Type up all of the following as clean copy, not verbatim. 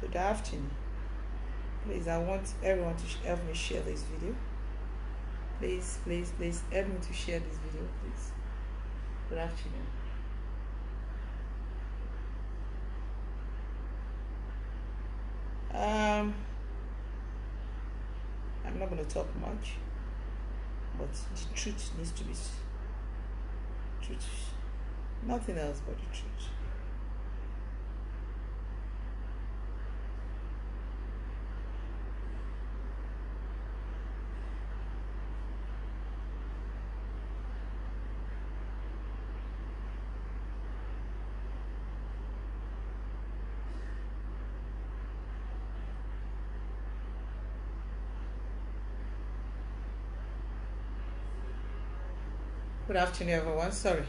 Good afternoon. Please, I want everyone to help me share this video. Please help me to share this video, please. Good afternoon. I'm not going to talk much, but the truth needs to be truth. Nothing else but the truth. Good afternoon, everyone. Sorry.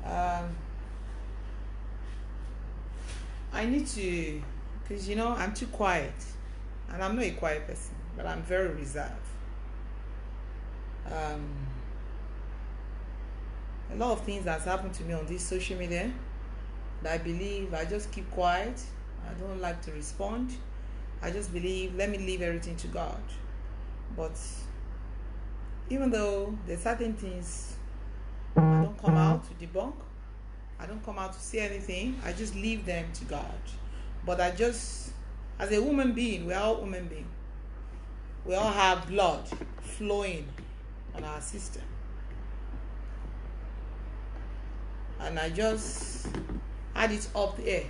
I need to, because I'm too quiet, and I'm not a quiet person, but I'm very reserved. A lot of things that's happened to me on this social media that I believe I just keep quiet. I don't like to respond. I just believe, let me leave everything to God. But even though there's certain things I don't come out to debunk, I don't come out to say anything, I just leave them to God. But I just, as a human being, we're all human beings. We all have blood flowing on our system. And I just had it up there.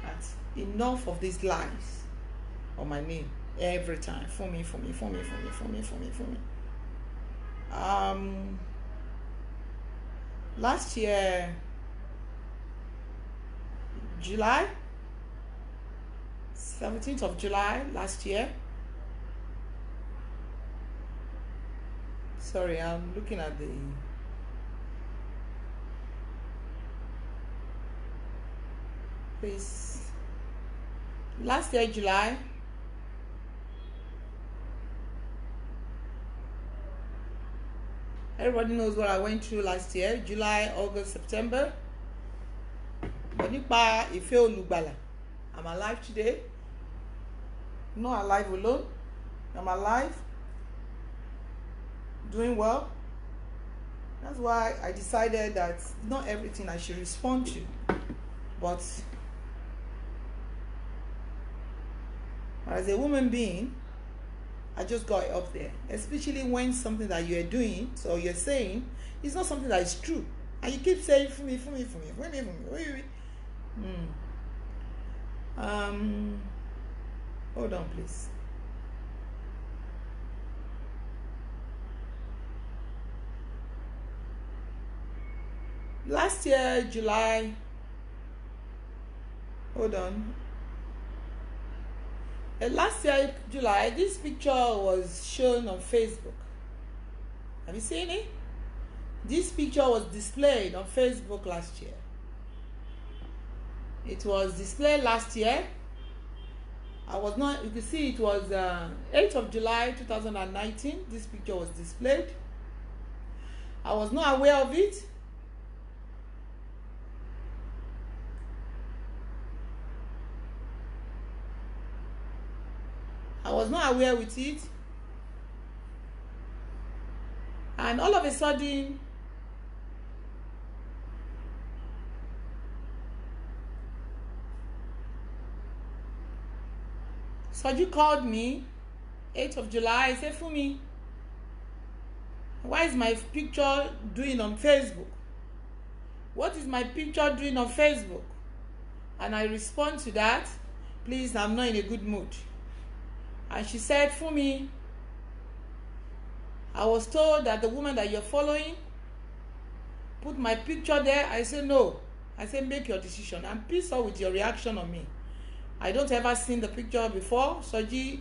That's enough of these lies on my name every time. For me. Last year, July, 17th of July last year. Sorry, I'm looking at the please. Last year, July, everybody knows what I went through last year, July, August, September. But nípa ìfẹ́ olùgbàlà, I'm alive today. Not alive alone. I'm alive, doing well. That's why I decided that not everything I should respond to, but as a woman being, I just got it up there, especially when something that you're doing, so you're saying, it's not something that is true. And you keep saying, for me. Hold on, please. Last year, July, hold on. Last year, July, this picture was shown on Facebook. Have you seen it? This picture was displayed on Facebook last year. It was displayed last year. You can see it was 8th of July 2019. This picture was displayed. I was not aware of it. I was not aware with it. And all of a sudden, Soji called me, 8th of July. He said, Fumi, why is my picture doing on Facebook? What is my picture doing on Facebook? And I respond to that, please, I'm not in a good mood. And she said, Fumi, I was told that the woman that you're following put my picture there. I said, no. I said, make your decision. I'm pissed off with your reaction on me. I don't ever seen the picture before. Soji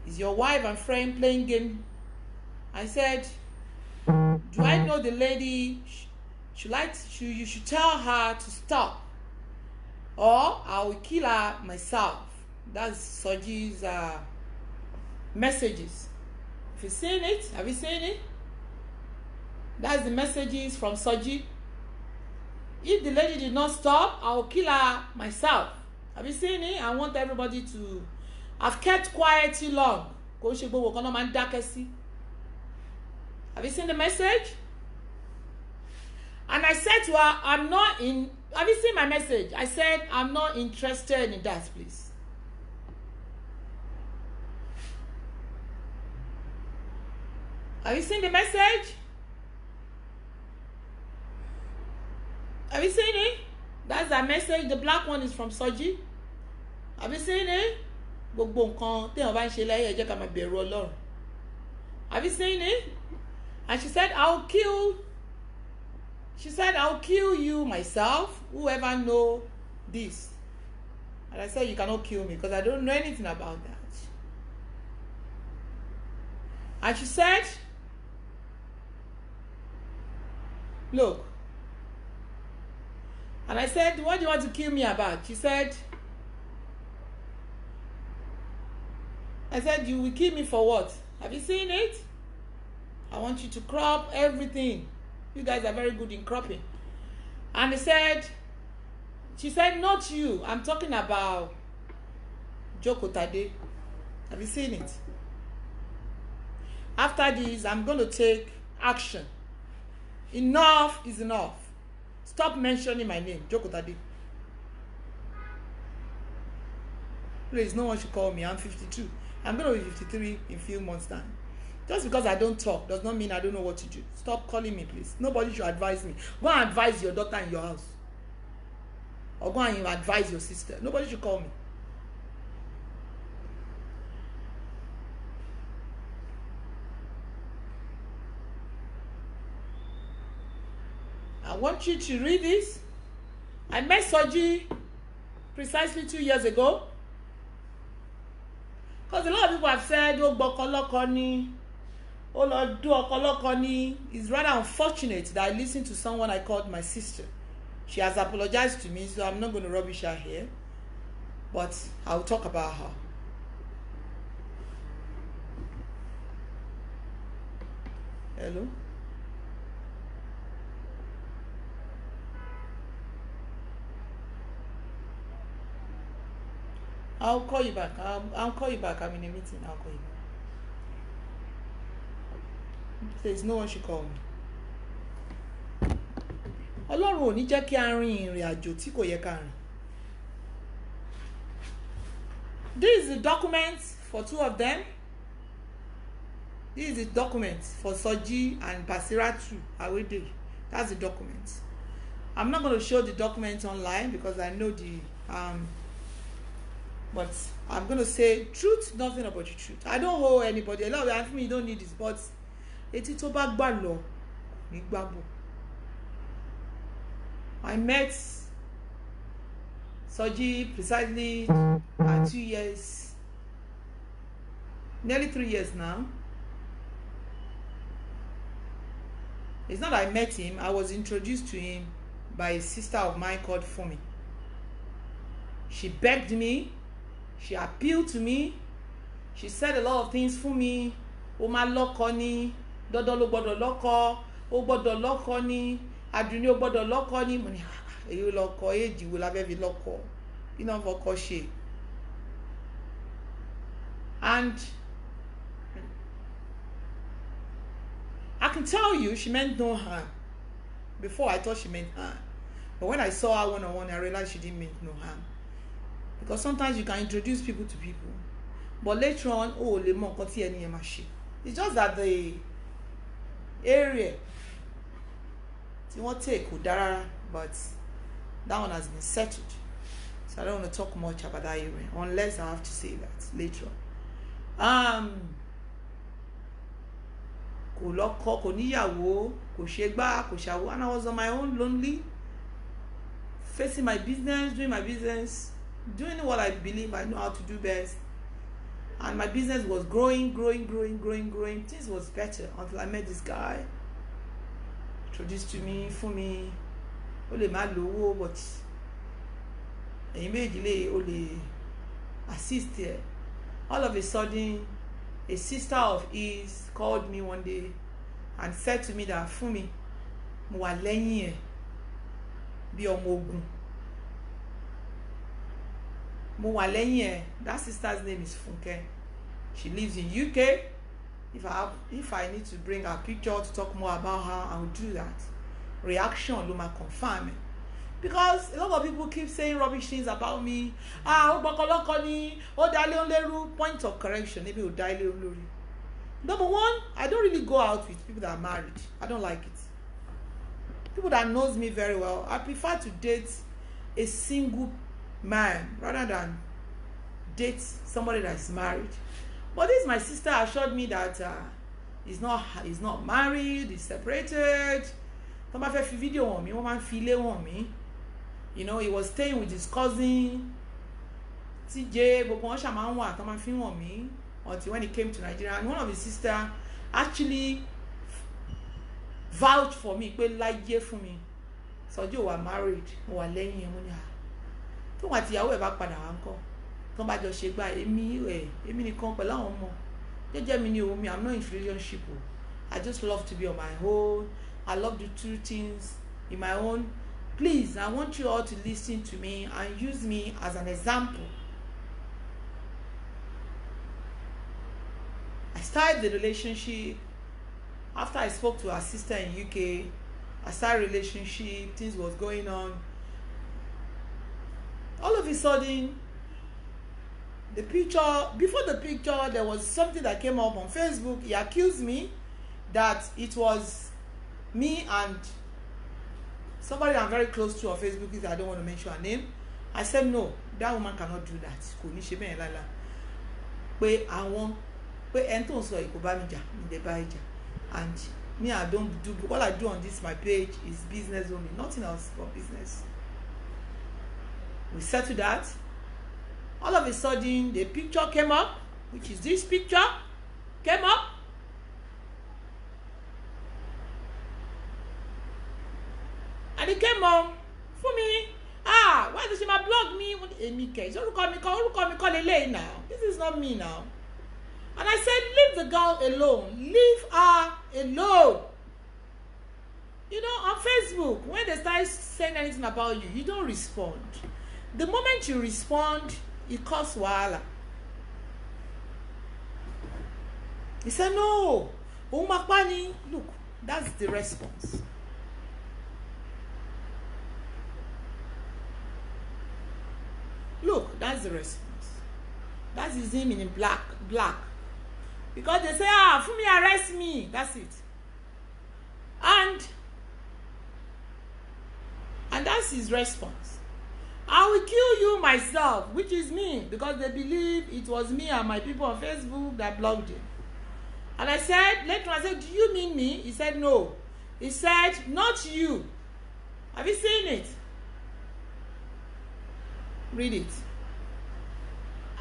is your wife and friend playing game. I said, do I know the lady? You should tell her to stop, or I will kill her myself. That's Soji's messages. Have you seen it? Have you seen it? That's the messages from Soji. if the lady did not stop, I will kill her myself. Have you seen it? I want everybody to. I've kept quiet too long. Have you seen the message? And I said to her, I'm not in. Have you seen my message? I said, I'm not interested in that, please. Have you seen the message? Have you seen it? That's the message. The black one is from Soji. Have you seen it? Have you seen it? And she said, I'll kill you myself, whoever know this. And I said, you cannot kill me because I don't know anything about that. And she said, look. And I said, what do you want to kill me about? She said, I said, you will kill me for what? Have you seen it? I want you to crop everything. You guys are very good in cropping. And she said, not you. I'm talking about Joko Tade. Have you seen it? After this, I'm going to take action. Enough is enough. Stop mentioning my name, Joko Tade. Please, no one should call me. I'm 52. I'm going to be 53 in a few months' time. Just because I don't talk does not mean I don't know what to do. Stop calling me, please. Nobody should advise me. Go and advise your daughter in your house. Or go and advise your sister. Nobody should call me. I want you to read this. I met Soji precisely 2 years ago. Because a lot of people have said, oh, Bokolokoni, oh, Lord, do Okolokoni. It's rather unfortunate that I listened to someone I called my sister. She has apologized to me, so I'm not going to rubbish her here. But I'll talk about her. Hello? I'll call you back. I'll call you back. I'm in a meeting. I'll call you back. Please, no one should call me. Ọlọ́run ò ní jẹ́ kí a rin ìrìn àjò tí kò yẹ ká rìn. This is the document for two of them. This is the document for Soji and Basiratu Awede. That's the document. I'm not going to show the document online because I know the but I'm going to say truth, nothing about the truth. I don't owe anybody. A lot of ask me, you don't need this, but eti tó bá gbà lọ ní gbàbọ̀. I met Soji precisely 2 years, nearly 3 years now. It's not that I met him. I was introduced to him by a sister of mine called Fumi. She begged me. She appealed to me. She said a lot of things for me. O ma lọ́kọ ni, dandan ló gbọ́dọ̀ lọ́kọ, o gbọ́dọ̀ lọ́kọ ni, Àdùnní o gbọ́dọ̀ lọ́kọ ni. Mo ní èyí lọ́kọ, èjì wo la fẹ́ fi lọ́kọ. You know fọkọ ṣe. And I can tell you she meant no harm. Before I thought she meant harm. But when I saw her one-on-one, I realized she didn't mean no harm. Because sometimes you can introduce people to people, but later on, oh, le mo nkan tí ẹni yẹn máa ṣe. It's just that the area tí wọ́n take kò dára, but that one has been settled. So I don't want to talk much about that area unless I have to say that later on. Kò lọ́kọ, kò níyàwó, kò ṣe gbá, kò ṣàwo, and I was on my own, lonely, facing my business, doing my business, doing what I believe I know how to do best. And my business was growing. Things was better until I met this guy. Introduced to me, for me, ó lè má lówó, but ẹ̀yin méjì lè ó lè assist here. All of a sudden, a sister of his called me one day and said to me that, Fumi, mo wà lẹ́yìn ẹ̀, bí ọmọ ogun. Mo wà lẹ́yìn ẹ̀. That sister's name is Funke. She lives in UK. If I need to bring her picture to talk more about her, I will do that. Reaction ló máa confirm it. Because a lot of people keep saying rubbish things about me. Ó gbọ́kọlọ́kọ ni, ó dálé olérú. Point of correction, maybe ó dálé olórí. Number one, I don't really go out with people that are married. I don't like it. People that knows me very well, I prefer to date a single man rather than date somebody that is married. But this my sister assured me that he's not married, he's separated. Tó bá fẹ́ fi video on me, wọ́n máa ń fi ilé on me. You know, he was staying with his cousin. TJ, gbogbo wọn ṣá máa ń wà tó máa fi on me until when he came to Nigeria. And one of his sister actually vouched for me, pé láyé fún mi. Sọjí ò wà married, mo wà lẹ́yìn ẹ̀ mo ní tó wà tíyàwó ẹ̀ bá padà wá ńkọ́. Tó bá jọ ṣe gbà èmi nìkan pẹ̀lú àwọn ọmọ. Jẹ́jẹ́ mi ni o, I'm not in relationship o. I just love to be on my own. I love to do things in my own. Please, I want you all to listen to me and use me as an example. I started the relationship after I spoke to her sister in UK. I started relationship, things was going on. All of a sudden, before the picture, there was something that came up on Facebook. He accused me that it was me and somebody I'm very close to on Facebook, I don't want to mention her name. I said, no, that woman cannot do that. Kò ní ṣe bẹ́ẹ̀ lála. Pé ẹni tó ń sọ ìkó bá mi jà, mi dẹ̀ bá ẹ jà. And me, I don't do, what I do on this my page is business only, nothing else but business. We settled that. All of a sudden, the picture came up, which is this picture, came up. And it came on for me. Why does she ma blog me? Orúkọ mi kọ́ lélẹ́yìí now. This is not me now. And I said, leave the girl alone. Leave her alone. You know, on Facebook, when they start saying anything about you, you don't respond. The moment you respond, it causes wahala. He said, no. Umakpani, look, that's the response. Look, that's the response. That is him in black. Because they say, Fumi, arrest me. That's it. And that's his response. I will kill you myself, which is me, because they believe it was me and my people on Facebook that blocked him. And I said, later I said, do you mean me? He said, no. He said, not you. Have you seen it? Read it.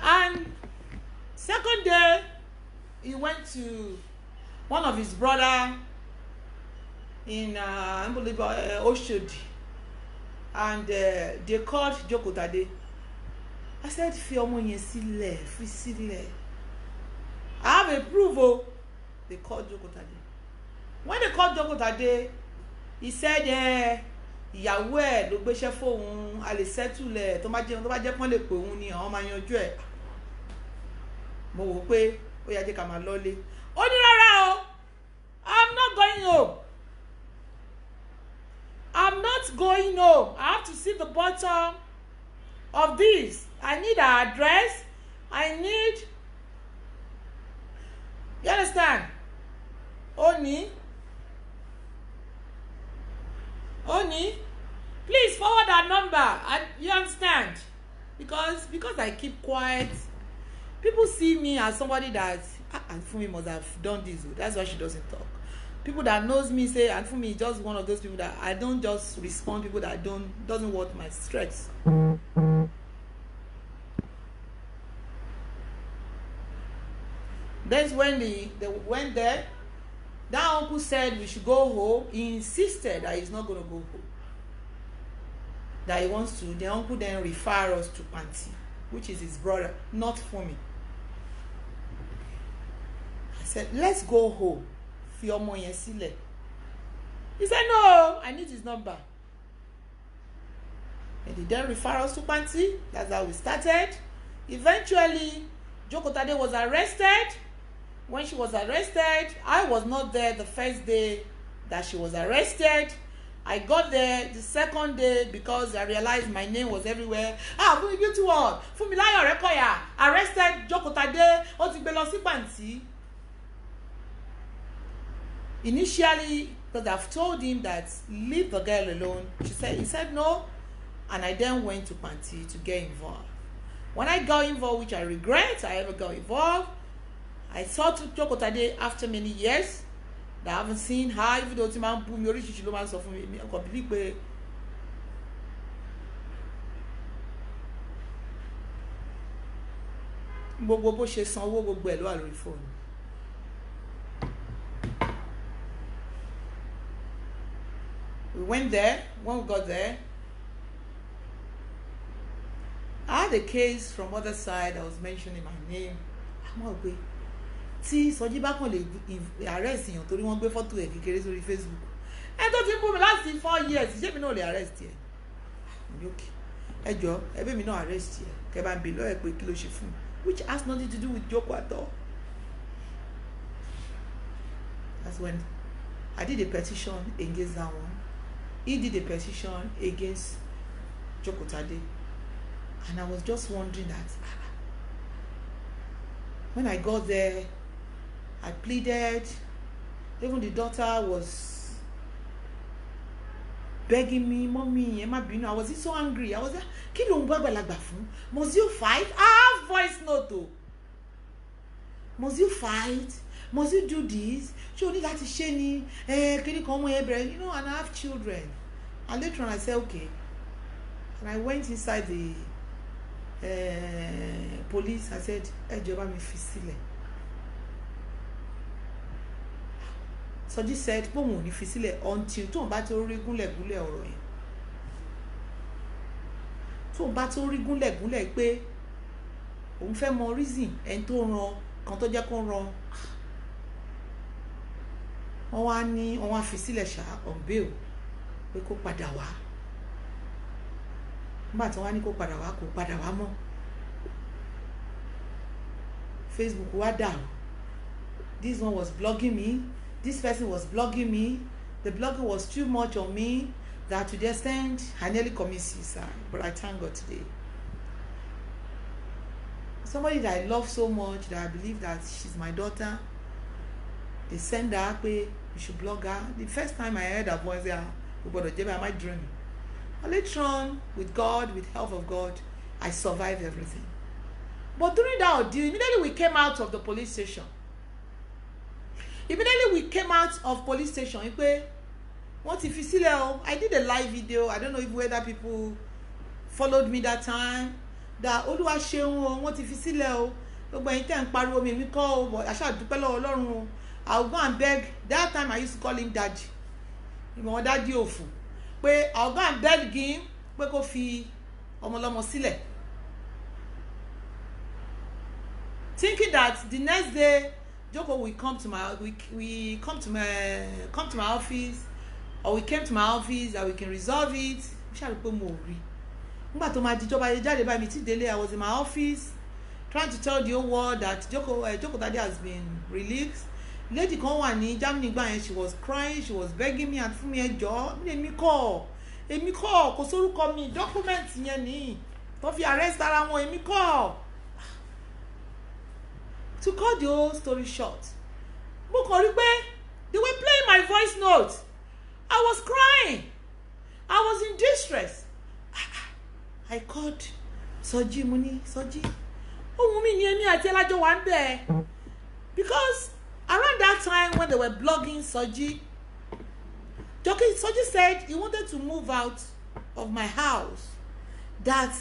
And second day, he went to one of his brother in Oshodi, and they called Joko Tade. I said, fi ọmọ yẹn sílẹ̀, fi sílẹ̀. I have a proof. They called Joko Tade. When they called Joko Tade, he said, ìyàwó ẹ̀ ló gbéṣẹ́ fóun, a lè settle ẹ̀, tó bá jẹ́ pọ́n lè pè òun ni àwọn máa yanjú ẹ̀. Mo wò pé ó yá jẹ́ ká máa lọ́lé. Ó ní rárá o, I'm not going home. I'm not going home. I have to see the bottom of this. I need her address. You understand? Oni, please forward that number. You understand? Because I keep quiet, people see me as somebody that Anfumi must have done this. That's why she doesn't talk. People that knows me say Anfumi is just one of those people that I don't just respond. People that doesn't want my stress. That's when they went there. That uncle said we should go home. He insisted that he's not going to go home. That he wants to. The uncle then refer us to Panti, which is his brother, not for me. I said, let's go home. Fi ọmọ yẹn sílẹ̀. He said, no, I need his number. And they then refer us to Panti. That's how we started. Eventually, Joko Tade was arrested. When she was arrested, I was not there the first day that she was arrested. I got there the second day because I realized my name was everywhere. Fumi Beauty World, Funmilayo Orekoya, arrested Joko Tade, ó ti gbé lọ sí Panti. Initially, because I've told him that leave the girl alone, he said no, and I then went to Panti to get involved. When I got involved, which I regret I ever got involved, I saw Joko Tade after many years that I haven't seen her, even though man put me oríṣiríṣi ló máa sọ fún mi, I believe pé gbogbo bó ṣe sanwó gbogbo ẹ̀ ló wà lórí fóònù. We went there. When we got there, I had a case from other side. I was mentioning my name. I'm not going. Tí Sọjí bá kàn lè arrest yàn torí wọ́n gbé fọ́tò ẹ̀ kékeré sórí Facebook. Ẹ tó ti ń bú mi láti 4 years. Ṣé mi náà lè arrest ẹ? Ẹ jọ̀ọ́, ẹ bẹ̀ mi náà arrest ẹ. Kẹ́ bá ń bi lọ́ọ̀ ẹ̀ pé kí ló ṣe fún mi. Which has nothing to do with Joko at all. That's when I did a petition against that one. He did a petition against Joko Tade. And I was just wondering that when I got there, I pleaded. Even the daughter was begging me, Mommy, Emma Bino. I was so angry. I was like, kí ló ń bá àgbàlagbà fún? Must you fight? I have voice note though. Must you fight? Must you do this? Ṣé o ní láti ṣe ni? Kí ni kan mọ ẹbẹrẹ? You know, and I have children. And later on I said, okay. And I went inside the police. I said, ẹ jọ̀ọ́ bá mi fi sílẹ̀. Sọjí said, pé òun ò ní fi sílẹ̀ until tóun bá tó rí gúnlẹ̀gúnlẹ̀ ọ̀rọ̀ yẹn. Tóun bá tó rí gúnlẹ̀gúnlẹ̀ pé òun fẹ́ mọ reason ẹni tó ran kan tó jẹ́ kó ran. Wọ́n wá fi sílẹ̀ ṣá on bail pé kó padà wá. Nígbà tí wọ́n wá ní kó padà wá, kò padà wá mọ́. Facebook wá dàrú. This one was blogging me. This person was blogging me. The blogging was too much on me that to the extent I nearly commit suicide. But I thank God today. Somebody that I love so much that I believe that she's my daughter. They send her, you should blog her. The first time I heard her voice, I might dream. And later on, with God, with help of God, I survived everything. But during that ordeal, immediately we came out of the police station. I did a live video. I don't know if whether people followed me that time. That Olúwa ṣeun wọ́n ti fi sílẹ̀ o. Gbogbo ẹ̀yin tẹ́ ń pariwo mi kọ́ o, but àṣà dúpẹ́ lọ́wọ́ Ọlọ́run o. I will go and beg. That time I used to call him daddy. Ìmọ̀ daddy òfò. Pé I will go and beg him pé kó fi ọmọlọ́mọ sílẹ̀. Thinking that the next day Joko will come to my come to my office, or we came to my office and we can resolve it. I was in my office trying to tell the whole world that Joko Tade has been released. Lady kan wà ní Germany gbà yẹn, she was crying, she was begging me and fún mi ẹjọ́ èmi kọ́ kò sórúkọ mi document yẹn ni tó fi arrest ara wọn èmi kọ́. To cut the whole story short, mo kàn rí pé they were playing my voice note. I was crying. I was in distress. I called Sọjí, mo ní Sọjí, ohun mi ni èmi àti ẹlájọ wà ń bẹ̀. Because around that time when they were blogging Sọjí said he wanted to move out of my house. That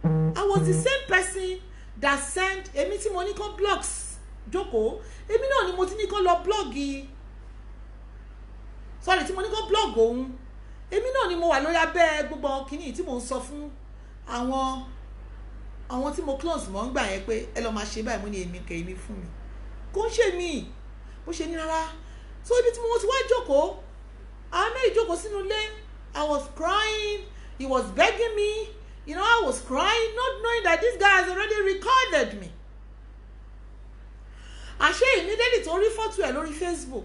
I was the same person that sent èmi tí mo ní kó blogs Joko, èmi náà ni mo ti ní kó lọ bloggy. Sorry, tí mo ní kó blog òun. Èmi náà ni mo wà lórí abẹ́ gbogbo kíní tí mo ń sọ fún àwọn tí mo close mọ́ ń gbà yẹn pé ẹ lọ máa ṣe báyìí, mo ní èmi kẹ́ èmi fún mi. Kò ń ṣe mí. Bó ṣe ní rárá. So ibi tí mo ti wá jókòó, àwọn méjì jókòó sínú ilé. I was crying. He was begging me. You know, I was crying, not knowing that this guy has already recorded me. Àṣé immediately tó rí photo ẹ̀ lórí Facebook.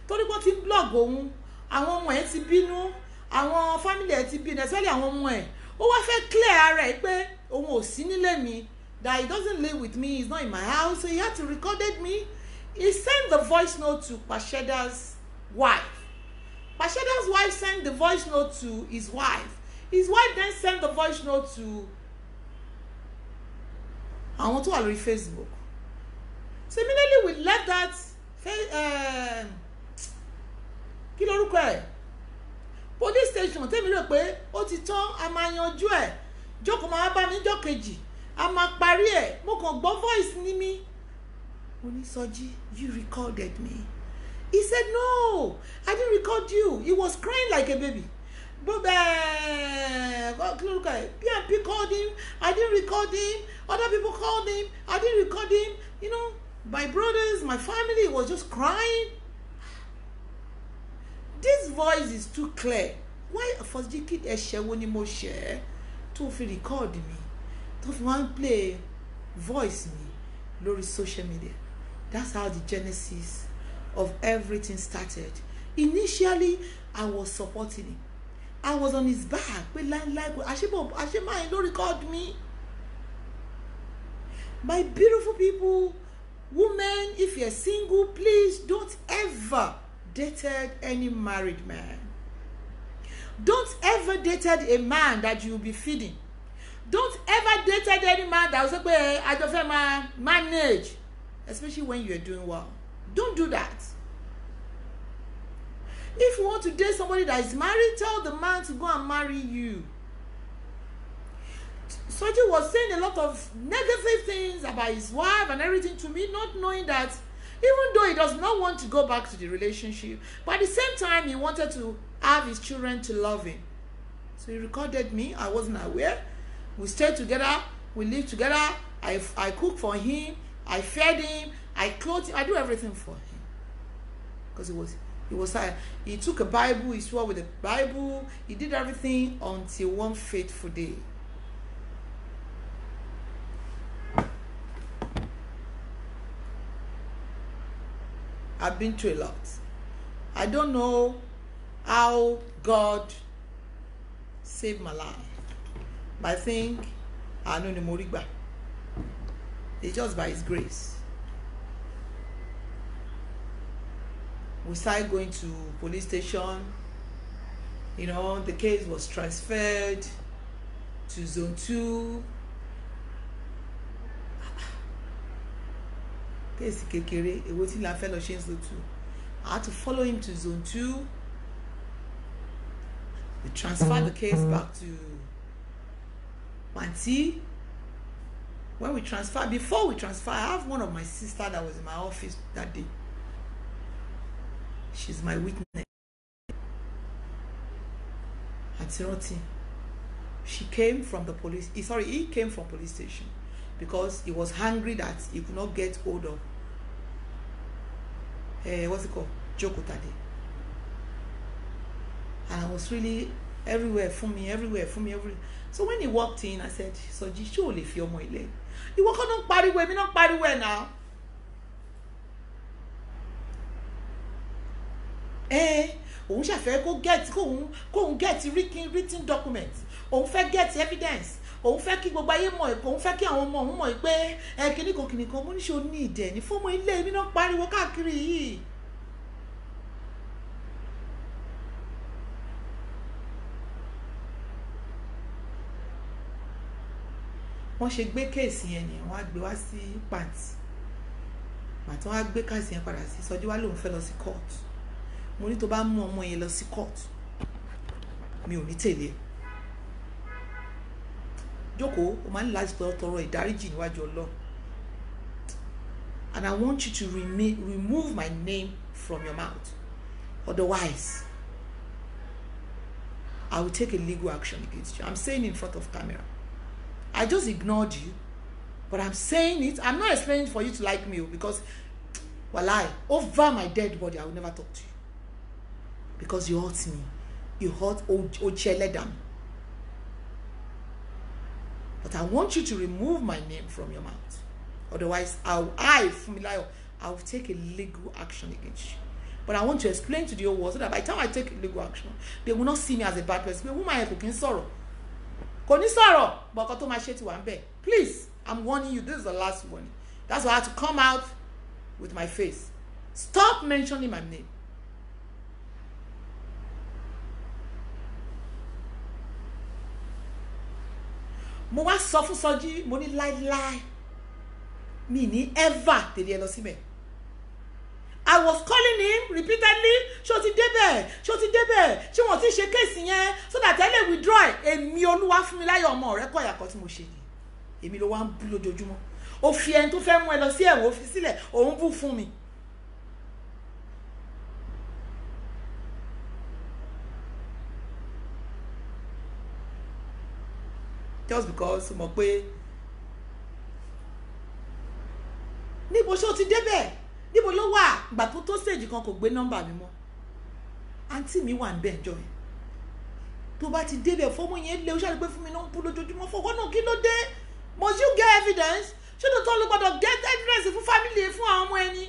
Torí pé ó ti blog òun, àwọn ọmọ ẹ̀ ti bínú, àwọn family ẹ̀ ti bínú, especially àwọn ọmọ ẹ̀. Ó wá fẹ́ clear ara ẹ̀ pé òun ò sí nílé mi, that he doesn't live with me, he's not in my house, so he had to recorded me. He sent the voice note to Pasheda's wife. Pasheda's wife sent the voice note to his wife. His wife then sent the voice note to àwọn tó wà lórí Facebook. So immediately we left that kí lorúkọ ẹ̀ police station tẹ́mi rò pé ó ti tán a máa yanjú ẹ̀ jókòó máa bá mi jọ́ kejì a máa parí ẹ̀ mo kàn gbọ́ voice ní mi. Mo ní Sọjí, you recorded me. He said no, I didn't record you. He was crying like a baby. But PNP called him, I didn't record him. Other people called him, I didn't record him. You know, my brothers, my family was just crying. This voice is too clear. Why for the kid ẹ̀ṣẹ̀ ni mo share to fi record me, to fi wan play voice me lórí social media? That's how the genesis of everything started. Initially, I was supporting him. I was on his back. But like Ashima, don't record me. My beautiful people, women, if you're single, please don't ever date any married man. Don't ever date a man that you'll be feeding. Don't ever date any man that will say, I don't manage. Especially when you're doing well. Don't do that. If you want to date somebody that is married, tell the man to go and marry you. Soji was saying a lot of negative things about his wife and everything to me, not knowing that even though he does not want to go back to the relationship, but at the same time he wanted to have his children to love him. So he recorded me. I wasn't aware. We stayed together. We lived together. I cooked for him. I fed him. I clothed him. I do everything for him. Because he took a Bible. He swore with the Bible. He did everything until one fateful day. I've been through a lot. I don't know how God saved my life, but I think I know the Morigba. It's just by His grace. We started going to police station. You know, the case was transferred to Zone 2. Case kékeré, èwo tí la fẹ́ lọ ṣe Zone 2. I had to follow him to Zone 2. We transferred the case back to Panti. When we transfer, before we transfer, I have one of my sister that was in my office that day. She's my witness. Atiroti. She came from the police. He came from police station because he was angry that he could not get hold of what's it called? Jokotade. And I was really everywhere for me. So when he walked in, I said, Soji, surely if you're more late. You walk on party where me not party where now. Òun ṣàfẹ́ kó get written documents. Òun fẹ́ get evidence. Òun fẹ́ kí gbogbo ayé mọ̀ ẹ̀, òun fẹ́ kí àwọn ọmọ òun mọ̀ pé kìnnìkan mo ní ṣe o ní ìdẹ̀ ní fọ́mọ ilé mi náà pariwo káàkiri yìí. Wọ́n ṣe gbé kéèsì yẹn ni wọ́n á gbé wá sí Panti. Màtí wọ́n á gbé kéèsì yẹn padà sí Sọjí wá lòun fẹ́ lọ sí court. Mo ní tó bá mú ọmọ yẹn lọ sí court, mi ò ní tẹ̀lé. Jókòó, o máa ń láti tọrọ ìdáríjì níwájú Ọlọ́run. And I want you to remove my name from your mouth. Otherwise, I will take a legal action against you. I'm saying in front of camera. I just ignored you, but I'm saying it. I'm not explaining for you to like me because, walai, over my dead body, I will never talk to you. Because you hurt me. You hurt Ocheledam. But I want you to remove my name from your mouth. Otherwise, Funmilayo, I will take a legal action against you. But I want to explain to the whole world so that by the time I take legal action, they will not see me as a bad person. Please, I'm warning you, this is the last warning. That's why I had to come out with my face. Stop mentioning my name. Mo wá sọ fún Sọjí, mo ní láíláí mi ní ever tẹ̀lé ẹ lọ síbẹ̀. I was calling him repeatedly, ṣó ti débẹ̀, ṣé wọ́n ti ṣe case yẹn so that I lè withdraw. Èmi Olúwafúnmiláyọ̀ ọmọ rẹ̀ kọ́ ìyàkọ́ tí mo ṣe ni. Èmi ló wá ń bú lójoojúmọ́. Ó fi ẹni tó fẹ́ mú ẹ lọ sí ẹ̀wọ̀n, ó fi sílẹ̀, òun bú fún mi. Just because mo pé níbo ṣó ti débẹ̀, níbo ló wà, ìgbà tó stage kan kò gbé nọ́mbà mi mọ́. Àǹtí mi wà níbẹ̀ ńjọ́ yẹn. Tó bá ti débẹ̀ fọ́mọ yẹn lé o ṣáà rí pé fún mi náà ń bú lójoojúmọ́ fọwọ́ náà kí ló dé? Must you get evidence? Ṣé tó tọ́ ló gbọ́dọ̀ get evidence fún family fún àwọn ọmọ ẹni?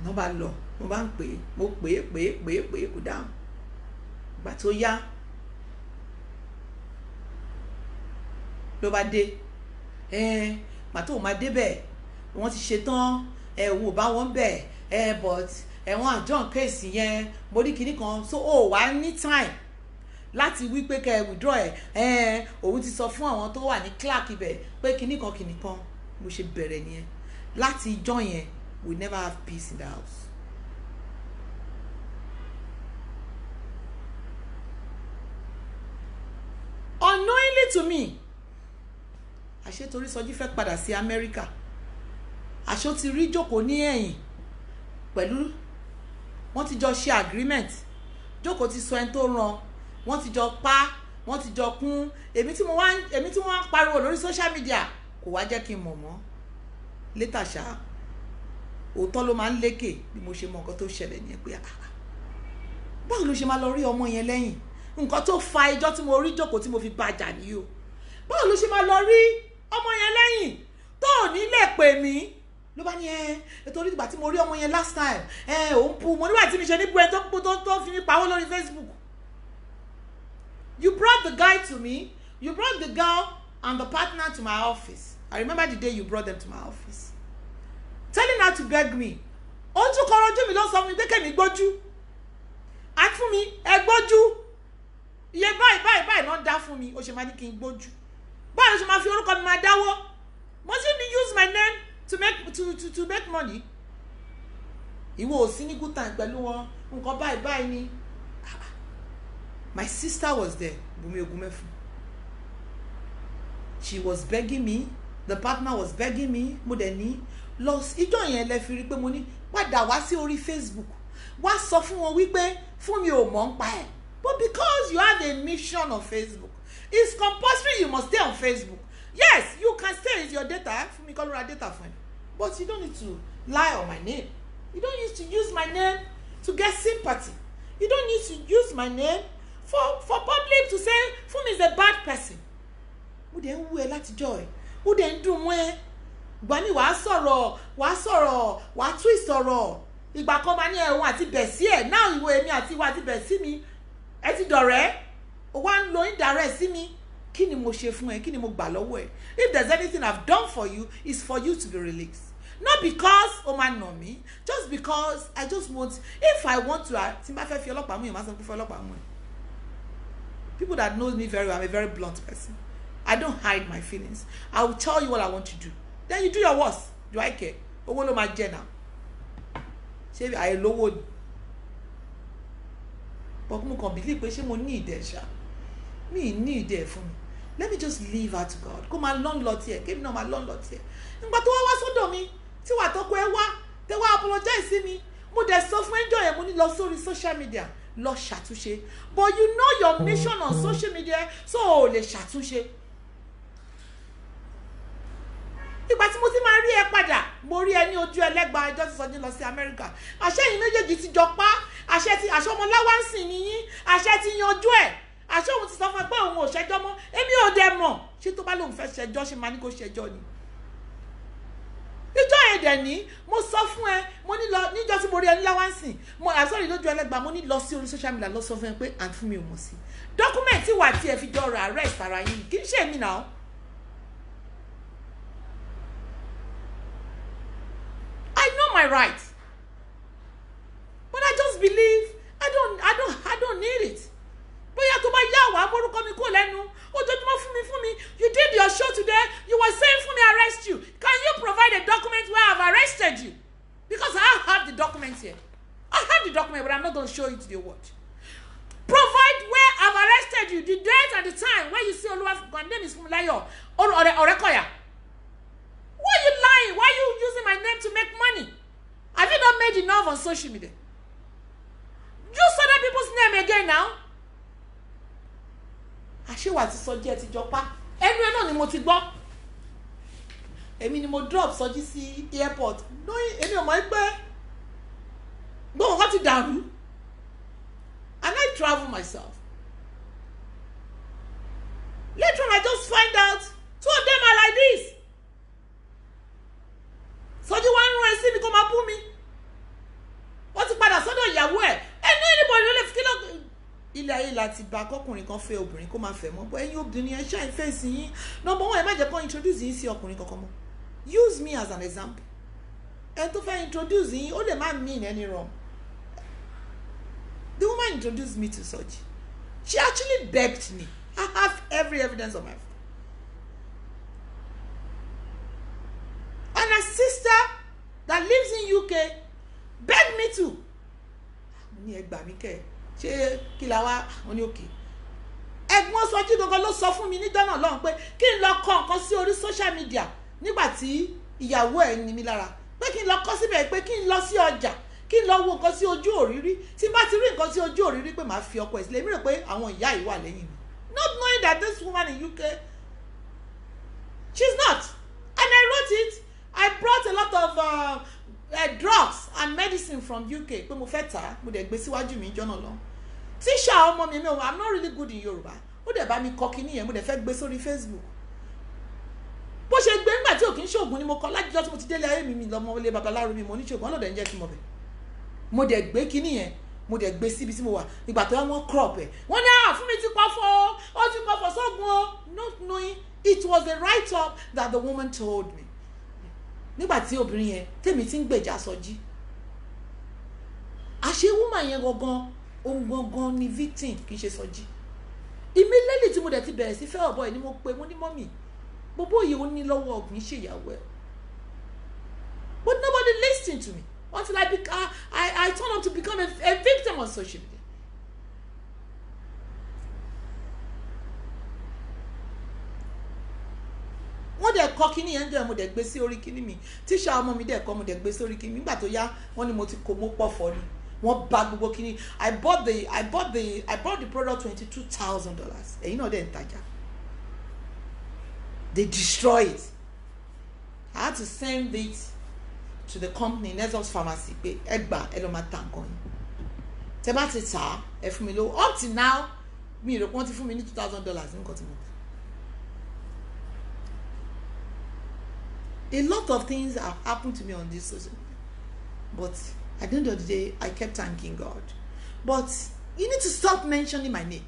Mo bá lọ, mo bá ń pè é, mo pè é kò dáhùn. Ìgbà tó yá ló bá dé. Ìgbà tó máa débẹ̀, wọ́n ti ṣe tán, òun ò bá wọn bẹ̀, but wọ́n àjọ case yẹn, mo rí kinní kan, so ó wá ní time láti wí pé kẹ́ withdraw ẹ̀. Òun ti sọ fún àwọn tó wà ní clerk ibẹ̀ pé kinní kan. Mo ṣe bẹ̀rẹ̀ nìyẹn. Láti ìjọ yẹn, we never have peace in the house. Unknowingly to me, àṣé torí Sọjí fẹ́ padà sí America. Àṣé ti rí Jókòó ní ẹ̀yìn pẹ̀lú, wọ́n ti jọ ṣe agreement. Jókòó ti sọ ẹni tó ràn, wọ́n ti jọ pa, wọ́n ti jọ kún. Èmi tí mo wá ń pariwo lórí social media kò wá jẹ́ kí n mọ̀ mọ́. Later ṣá, òótọ́ ló máa ń lékè bí mo ṣe mọ nǹkan tó ṣẹlẹ̀ ní pé báwo ló ṣe máa lọ rí ọmọ yẹn lẹ́yìn? Nǹkan tó fa ẹjọ́ tí mo rí Jókòó tí mo fi bàjà nìyí o. Báwo ló ṣe máa lọ rí ọmọ yẹn lẹ́yìn tó ò ní lè pè mí? Ló bá ní ètò orí ìgbà tí mo rí ọmọ yẹn last time, òun pu mo nígbà tí mi ṣe ní bu ẹ tó fi mi pawó lórí Facebook. You brought the guy to me, you brought the girl and the partner to my office. I remember the day you brought them to my office. Telling her to beg me. Ojú kan ojú mi ló sọ fún mi pé kẹ́mi gbójú. Àti fún mi, ẹ gbójú. Iye báyìí náà dá fún mi, ó ṣe máa ní kí n gbójú. Báwo ṣe máa fi orúkọ mi máa dáwọ́? Must you use my name to make money? Ìwọ ò sí ní good time pẹ̀lú wọn, nǹkan báyìí ni. My sister was there, Bùnmi Ògúnmẹ́fun. She was begging me, the partner was begging me, mo dẹ̀ ní. Los ìjọ yẹn lẹ fi rí pé mo ní padà wá sí orí Facebook wá sọ fún wọn wípé fún mi ò mọ̀ ń pa ẹ̀. But because you have a mission on Facebook, it's compulsory you must stay on Facebook. Yes, you can stay with your data. Fún mi kọ́ ló ra data fún ẹ. But you don't need to lie on my name. You don't need to use my name to get sympathy. You don't need to use my name for public to say Fúnmi is a bad person. Ó dẹ̀ ń wú ẹ látijọ́ ẹ̀. Ó dẹ̀ ń dùn mọ́ ẹ. Ìgbà mi wàá sọ̀rọ̀, wàá twist ọ̀rọ̀. Ìgbà kan máa ní ẹ̀wọ̀n àti bẹ̀sí ẹ̀. Náà ìwọ èmi àti ìwọ àti bẹ̀sí mi. Ẹ ti dọ̀rẹ́. Ó wá ń lo indirect sí mi. Kí ni mo ṣe fún ẹ? Kí ni mo gbà lọ́wọ́ ẹ? If there's anything I've done for you, it's for you to be released. Not because ó máa nà mí. Just because I just want, if I want to, tí n bá fẹ́ fi ọlọ́pàá mú yẹn, máa sọ pé fẹ́ ọlọ́pàá mú ẹ. People that know me very well, I'm a very blunt person. I don't hide my feelings. I will tell you what I want to do. Then you do your worst. Do I care? Owó ló máa jẹ náà. Ṣé àìlówó ni? But mo kàn believe pé ṣé mo ní ìdẹ̀ ṣá. Mi ní ìdẹ̀ fún mi. Let me just leave her to God. Kó máa lọ́n lọ tiẹ̀. Kébì náà máa lọ́n lọ tiẹ̀. Nígbà tó wá sọ́dọ̀ mi, tí wà tọ́kọ ẹ wá, tẹ wá apologize sí mi. Mo dẹ̀ sọ fún ẹjọ́ yẹn, mo ní lọ sórí social media. Lọ ṣàtúnṣe. But you know your mission on social media, so o lè ṣàtúnṣe. ìgbà tí mo ti máa rí ẹ padà mo rí ẹ ní ojú ẹlẹ́gba ẹjọ́ ti Sọjí lọ sí Amẹ́ríkà àṣẹ yìí méjèèjì ti jọ pa àṣẹ ọmọ láwáǹsì nìyí àṣẹ ti yanjú ẹ̀ àṣẹ òun ti sọ fún ẹ pé òun ò ṣẹjọ́ mọ́ èmi ò dẹ̀ mọ̀ ṣé tó bá lóun fẹ́ ṣẹjọ́ ṣe máa ní kó ṣẹjọ́ ni ìjọ èdè ní mo sọ fún ẹ mo ní lọ níjọ́ tí mo rí ẹ ní láwáǹsì mo àsọ̀rọ̀ lójú ẹlẹ́gba mo ní lọ sí orí social media lọ sọ fún ẹ pé àǹtí fún mi ò mọ̀ sí dọ́kúmẹ̀ntì wà tí ẹ fi jọ rà arrest ara yín kì í ṣe èmi náà. I know my rights, but I just believe I don't need it. Bóyá tó bá yá wá morúkọ mi kó lẹ́nu ojoojúmọ́ fún mi you did your show today you were saying fún mi arrest you can you provide a document where I've arrested you because I have the document here I have the document but I'm not going to show it to the world. Provide where I've arrested you the date and the time where you see Oluwa my name is Funmilayo Orekoya. Why are you lying? Why are you using my name to make money? Have you not made enough on social media? Use other people's name again now. Àṣewà ti Sọjí ẹ ti jọ pa. Ẹnu ẹ náà ni mo ti gbọ́. Èmi ni mo drop Sọjí sí airport. No, èmi ò mọ̀ pé gbogbo nǹkan ti dàrú. And I travel myself. Later on I just find out two of them are like this. Sọjí wá ń rán ẹ sí mi kó máa bú mi wọ́n ti padà sọ́dọ̀ ìyàwó ẹ̀ ẹni ìdìbò ló lè fi kílọ̀ ilé ayé láti bá kọkùnrin kan fẹ́ obìnrin kó máa fẹ́ mọ́ bọ́ ẹ̀yin obìnrin ẹ ṣáà fèsì yín number one ẹ má jẹ́ kó introduce yín sí ọkùnrin kankan mọ́ use me as an example ẹ tó fẹ́ introduce yín ó lè má mean any wrong. The woman introduced me to Sọjí. She actually begged me. I have every evidence on my phone. And her sister that lives in UK begged me to. Mo ní ẹ gbà mí kẹ́ ṣé kí la wá mo ní òkè. Ẹ̀gbọ́n Sọjí gangan ló sọ fún mi níjọ́ náà lọ́hùn pé kí n lọ kọ nǹkan sí orí social media nígbà tí ìyàwó ẹ̀ ní mi lára pé kí n lọ kọ síbẹ̀ pé kí n lọ sí ọjà kí n lọ wo nǹkan sí ojú òrírí tí bá ti rí nǹkan sí ojú òrírí pé màá fi ọkọ ẹ̀ sílẹ̀ èmi rò pé àwọn ìyá yìí wà lẹ́yìn mi not knowing that this woman in UK she's not and I wrote it. I brought a lot of drugs and medicine from UK pé mo fẹ́ tà mo dẹ̀ gbé síwájú mi jọ́nà lọ tíṣà ọmọ mi I'm not really good in Yorùbá ó dẹ̀ bá mi kọ kíní yẹn mo dẹ̀ fẹ́ gbé sórí Facebook bó ṣe gbé nígbà tí ò kí ń ṣoògùn ni mo kọ lájọ́ tí mo ti délé ayé mi lọ́mọ ilé babaláwo mi mo ní ṣoògùn ọlọ́dẹ̀ ń jẹ́ kí mo bẹ̀ mo dẹ̀ gbé kíní yẹn mo dẹ̀ gbé síbi tí mo wà ìgbà tó yá wọ́n crop ẹ̀ wọ́n ní fún mi ti pọ̀fọ̀ ó ti pọ̀fọ̀ sóògùn o not knowing it was a write-up that the woman told me. Nígbà tí obìnrin yẹn tèmi ti ń gbèjà Sọjí àṣé woman yẹn gangan ohun gangan ni victim kì í ṣe Sọjí immediately tí mo dẹ̀ ti bẹ̀rẹ̀ sí fẹ́ ọ̀bọ ẹ̀ ni mo pe mo ní mọ́mì gbogbo yìí ó ní lọ́wọ́ ọ̀gbìn ṣèyàwó ẹ̀ but nobody listened to me until I turned out to become a victim on social media. wọ́n dẹ̀ kọ́ kíní yẹn jẹ́ mo dẹ̀ gbé sí orí kíní mi tíṣà ọmọ mi dẹ̀ kọ́ mo dẹ̀ gbé sí orí kíní nígbà tó yá wọ́n ní mo ti kó mo pọ̀ fọ́ ni wọ́n bà gbogbo kíní I bought the product $22,000 ẹ̀yin náà dẹ̀ ń tajà they destroy it I had to send it to the company Nexus Pharmacy pé ẹ gbà ẹ lọ máa ta nǹkan yìí tẹ bá ti tà ẹ fún mi lówó up till now mi rò pé wọ́n ti fún mi ní $2,000 nǹkan tí mo tà. A lot of things have happened to me on this social media, but at the end of the day, I kept thanking God. But you need to stop mentioning my name.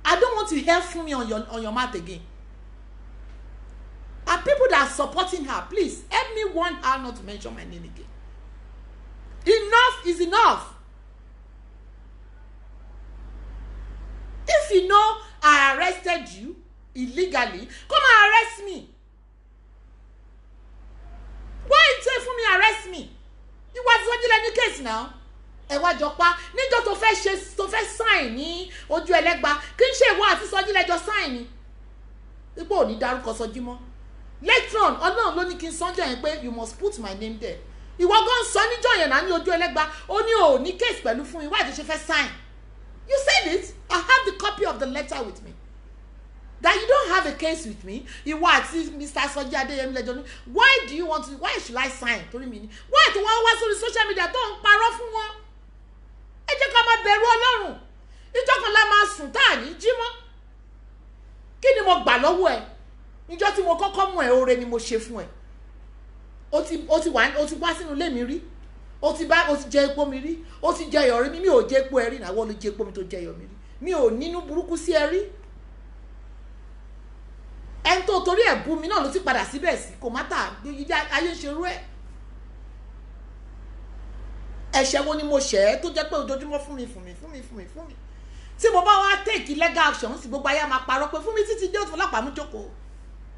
I don't want to hear from me on your mouth again. And people that are supporting her, please help me warn her not to mention my name again. Enough is enough. If you know I arrested you illegally, come and arrest me. Why you say for me arrest me? You want to do any case now? Ẹ wá jọ pa níjọ́ tó fẹ́ sign ní ojú ẹlẹ́gba kí n ṣe ìwọ àti Sọjí lẹ́jọ́ sign ni. Ipò ò ní dárúkọ Sọjí mọ́. Later on, Ọlọ́run ló ní kí n sọ́njọ́ yẹn pé you must put my name there. Ìwọ gan sọ níjọ́ yẹn náà ní ojú ẹlẹ́gba ó ní ò ní case pẹ̀lú fún mi. Why did she first sign? You said it. I have the copy of the letter with me. that you don't have a case with me. Ìwọ àti Mr. Soji Adeyemi lẹ́jọ́ ní. Why do you want to? Why should I sign? Torí mi ni. Why tó wọ́n wá sórí social media tó ń parọ́ fún wọn? Ẹ jẹ́ ká máa bẹ̀rù Ọlọ́run. Ìjọ́ kan la máa sùn tá à ní jí mọ́. Kí ni mo gbà lọ́wọ́ ẹ? Ìjọ́ tí mo kọ́kọ́ mú ẹ oore ni mo ṣe fún ẹ. Ó ti wá sínú ilé mi rí. Ó ti jẹ epo mi rí. Ó ti jẹ iyọ̀ rí mi ò jẹ epo ẹ rí náà wọ́n ló jẹ epo mi tó jẹ iyọ̀ mi rí. Mi ò nínú burúkú sí ẹ rí. Ẹni tó torí ẹ̀ bú mi náà ló ti padà síbẹ̀ sí kò má tà ayé ṣe rú ẹ̀. Ẹ̀ṣẹ̀ wo ni mo ṣẹ̀ ẹ́ tó jẹ́ pé ojoojúmọ́ fún mi. Tí mo bá wá take legal action sí gbogbo ayé máa parọ́ pé fún mi títí dé òtún ọlọ́pàá mú jókòó.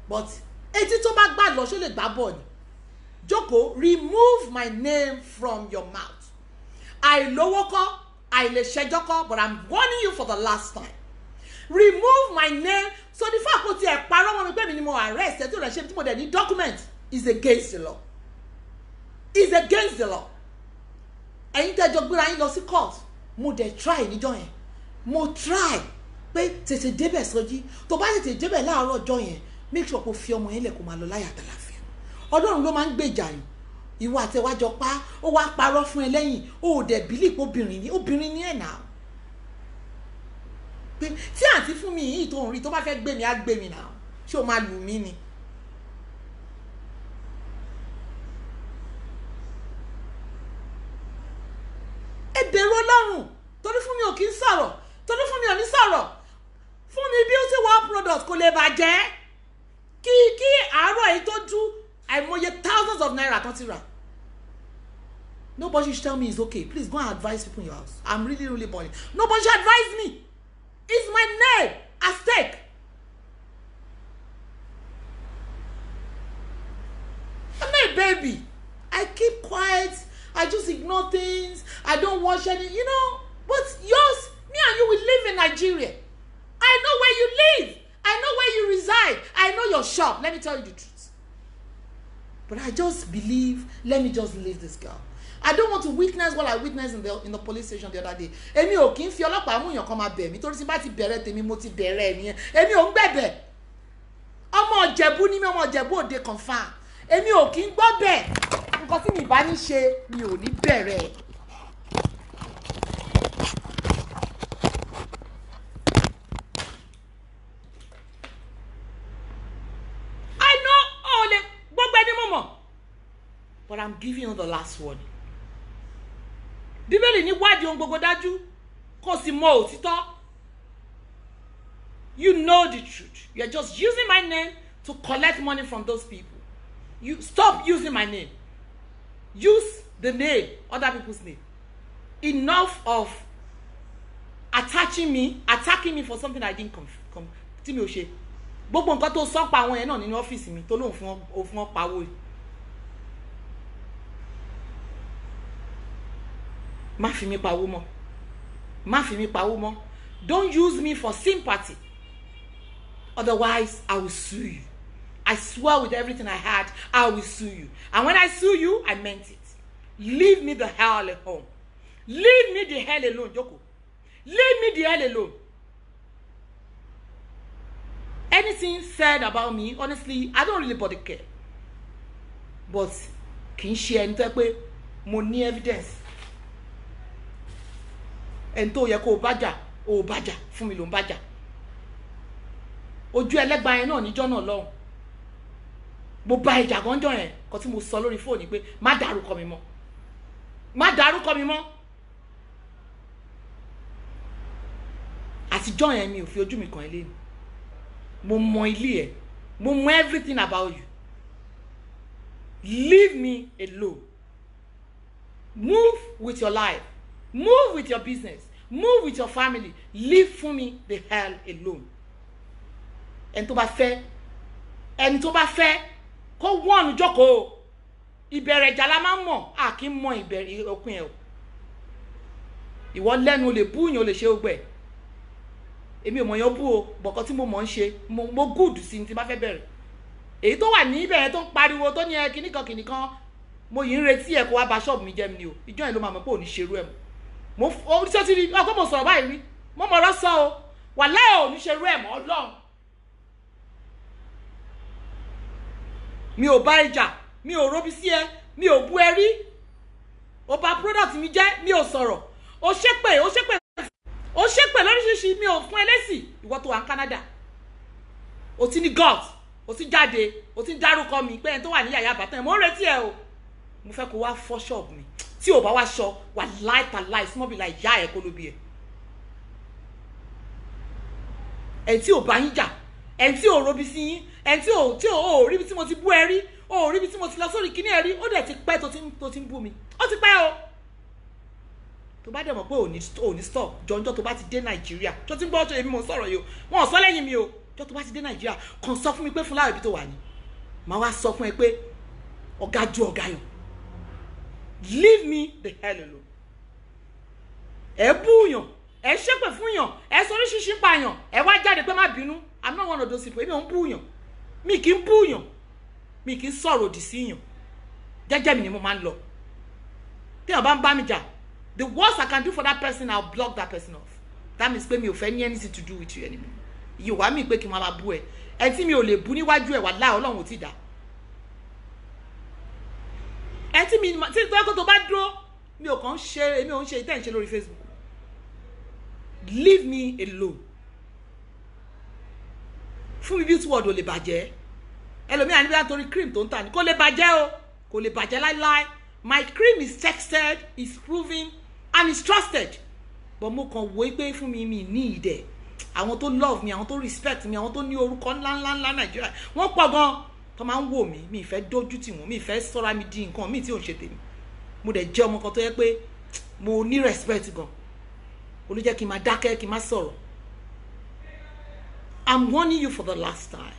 But etí tó bá gbà lọ ṣó lè gbá bọ̀ ni. Jókòó, remove my name from your mouth. Àìlówó kọ́, àìlèṣẹjọ́ kọ́, but I'm warning you for the last time. Remove my name. So the fact that you parọ́ mọ́ mi pé mi ni mo arrest ẹ tó rẹ̀ ṣe tí mo dẹ̀ ní document is against the law. Is against the law. Ẹ̀yin tẹ́jọ́ gbéra yín lọ sí court. Mo dẹ̀ try níjọ́ yẹn. Mo try pé tètè débẹ̀ Sọjí. Tó bá tètè débẹ̀ láàárọ̀ ọjọ́ yẹn, make sure kó fi ọmọ yẹn lẹ̀ kó máa lọ láyà àtàlàfíà. Ọlọ́run ló máa ń gbèjà yín. Ìwọ àtẹwájọ pa ó wá parọ́ fún ẹ lẹ́yìn ó dẹ̀ bílíìpù obìnrin ní ẹ̀ náà. Pé tí àǹtí fún mi yìí tó ń rí tó bá fẹ́ gbé mi á gbé mi náà ṣé o máa lù mí ni. Ẹ bẹ̀rù Ọlọ́run torí fún mi ò kí ń sọ̀rọ̀ torí fún mi ò ní sọ̀rọ̀ fún mi beauty world product kò lè bàjẹ́ kí àárọ̀ èyí tó dú àìmọye thousands of naira kan ti rà. Nobody should tell me it's okay. Please go and advise people in your house. I'm really boring. Nobody should advise me. It's my name at stake. I'm not a baby. I keep quiet. I just ignore things. I don't watch any, But yours, me and you will live in Nigeria. I know where you live. I know where you reside. I know your shop. Let me tell you the truth. But I just believe, let me just leave this girl. I don't want to witness what I witnessed in the police station the other day. Èmi ò kí ń fi ọlọ́pàá mú yàn kan máa bẹ̀ mí torí tí bá ti bẹ̀rẹ̀ tèmi mo ti bẹ̀rẹ̀ nìyẹn. Èmi ò ń gbẹ̀bẹ̀. Ọmọ Ìjẹ̀bú ni mi ọmọ Ìjẹ̀bú Òde confirm. Èmi ò kí ń gbọ́ bẹ̀. Nǹkan tí mi bá ní ṣe mi ò ní bẹ̀rẹ̀. I know all the gbogbo ẹni mo mọ̀. But I'm giving you the last one. Bíbélì ní wádìí ohun gbogbo dájú kò sì mọ òtítọ́. You know the truth. You're just using my name to collect money from those people. You stop using my name. Use the name, other people's name. Enough of attacking me for something I didn't come. Tí mi ò ṣe. Gbogbo nǹkan tó sọ pa àwọn yẹn náà nínú ọ́fíìsì mi tó lóun fún ọ pawó yìí. Má fi mí pawó mọ́. Má fi mí pawó mọ́. Don't use me for sympathy. Otherwise, I will sue you. I swear with everything I had, I will sue you. And when I sue you, I meant it. Leave me the hell alone. Leave me the hell alone, Joko. Leave me the hell alone. Anything said about me, honestly, I don't really bother care. But kì í ṣe ẹni tó pé mo ní evidence. Ẹni tó yẹ kó o bájà fún mi ló ń bájà. Ojú ẹlẹ́gba yẹn náà níjọ́ náà lọ́hùn. Mo bá ìjà gánjọ́ yẹn kan tí mo sọ lórí fóònù pé má dárúkọ mi mọ́. Má dárúkọ mi mọ́. Àtijọ́ yẹn mi ò fi ojú mi kàn ẹ́ lé mi. Mo mọ ilé ẹ̀. Mo mọ everything about you. Leave me alone. Move with your life. Move with your business. Move with your family. Leave for me the hell alone. Ẹni tó bá fẹ́ kó wọ́n jókòó. Ìbẹ̀rẹ̀ ìjà la máa ń mọ̀, a kì í mọ ìbẹ̀rẹ̀ òpin ẹ̀ o. Ìwọ lẹ́nu lè bú yàn lè ṣe ogbẹ̀. Èmi ò mọ̀ yàn bú o, bọ̀kọ́ tí mo mọ̀ ń ṣe, mo good sí ní tí bá fẹ́ bẹ̀rẹ̀. Èyí tó wà ní ibẹ̀ tó ń pariwo tó ní kìnnìkan mo yìí ń retí ẹ̀ kó wá ba ṣọ́ọ̀bù mi jẹ́ mi ni o. Ìjọ́ yẹn ló máa mọ̀ pé ò ní ṣerú ẹ̀ mọ́. Ṣé ti rí ọkọ mo sọ̀rọ̀ báyìí rí? Mo mọ̀ ọ́rọ́ sọ o. Wàláhì ò ní ṣerú ẹ̀ mọ́ Ọlọ́run. mi ò bá ìjà, mi ò robi sí ẹ, mi ò bú ẹ rí, ó bà product mi jẹ́, mi ò sọ̀rọ̀, ó ṣépè lóríṣiríṣi, mi ò fún ẹ lésì. Ìwọ tó wà ní Canada, ó ti ní God, ó ti jáde, ó ti dárúkọ mi pé ẹni tó wà ní yàyà bàtàn mo ń retí ẹ o, mo fẹ́ kó wá fọ́ shop mi, tí ò bá wá ṣọ wà láì small be like ìyá ẹ kó ló bí ẹ. Ẹni tí ò bá yín jà, ẹni tí ò robi sí yín, ẹni tí ò rí bí tí mo ti bú ẹ rí, ò rí bí tí mo ti lọ sórí kíní ẹ rí, ó dẹ̀ ti pẹ́ tó ti ń bú mi, ó ti pẹ́ o. Tó bá dẹ̀ mọ̀ pé ò ní stop jọjọ́ tó bá ti dé Nàìjíríà, tó ti ń gbọ́ tó èmi mò ń sọ̀rọ̀ yìí o, wọn ò sọ lẹ́yìn mi o, jọ́ tó bá ti dé Nàìjíríà kàn sọ fún mi pé Fúnláyọ̀ ibi tó wà ní, màá wá sọ fún ẹ pé ọ̀gá ju ọ̀gá yọ, leave me the hell alone. Ẹ búyàn, ẹ ṣépè fún yàn, ẹ sọ oríṣiríṣi pa yàn, ẹ wá jáde pé má bínú. I'm not one of those people. Èmi ò ń búyàn, mi kì í búyàn, mi kì í sọ̀rọ̀ òdì sí yàn, jẹ́jẹ́ mi ni mo máa ń lọ. Tí wọ́n bá ń bá mi jà, the worst I can do for that person, I'll block that person off. That means pé mi ò fẹ́ ní anything to do with you anymore. Yóò wá mi pé kí n máa bú ẹ, ẹ tí mi ò lè bú níwájú ẹ wà láì Ọlọ́run ò tí dá. Ẹ tí mi tí tó bá dúró, mi ò kàn ṣe, èmi ò ń ṣe ìtẹ́ ìṣe lórí Facebook. Leave me alone. Fún mi beauty world ò lè bàjẹ́. Ẹlòmíràn níbi àtòrí cream tó ń tà ní kò lè bàjẹ́ o, kò lè bàjẹ́ láíláí. My cream is tested, is proven, and is trusted. But mo kàn wò pé fún mi ní ìdẹ. Àwọn tó love mi, àwọn tó respect mi, àwọn tó ní orúkọ ńlá Nàìjíríà, wọ́n pọ̀ gan. Tó máa ń wò mí, mi ìfẹ́ dójú tì wọ́n, mi ìfẹ́ sọ́ra mi di nǹkan mi tí ò ń ṣe tèmi. Mo dẹ̀ jẹ́ ọmọ kan tó yẹ pé mo ní respect gan. Ó ló jẹ́ kí n máa dákẹ́, kí n máa sọ̀rọ̀. I'm warning you for the last time.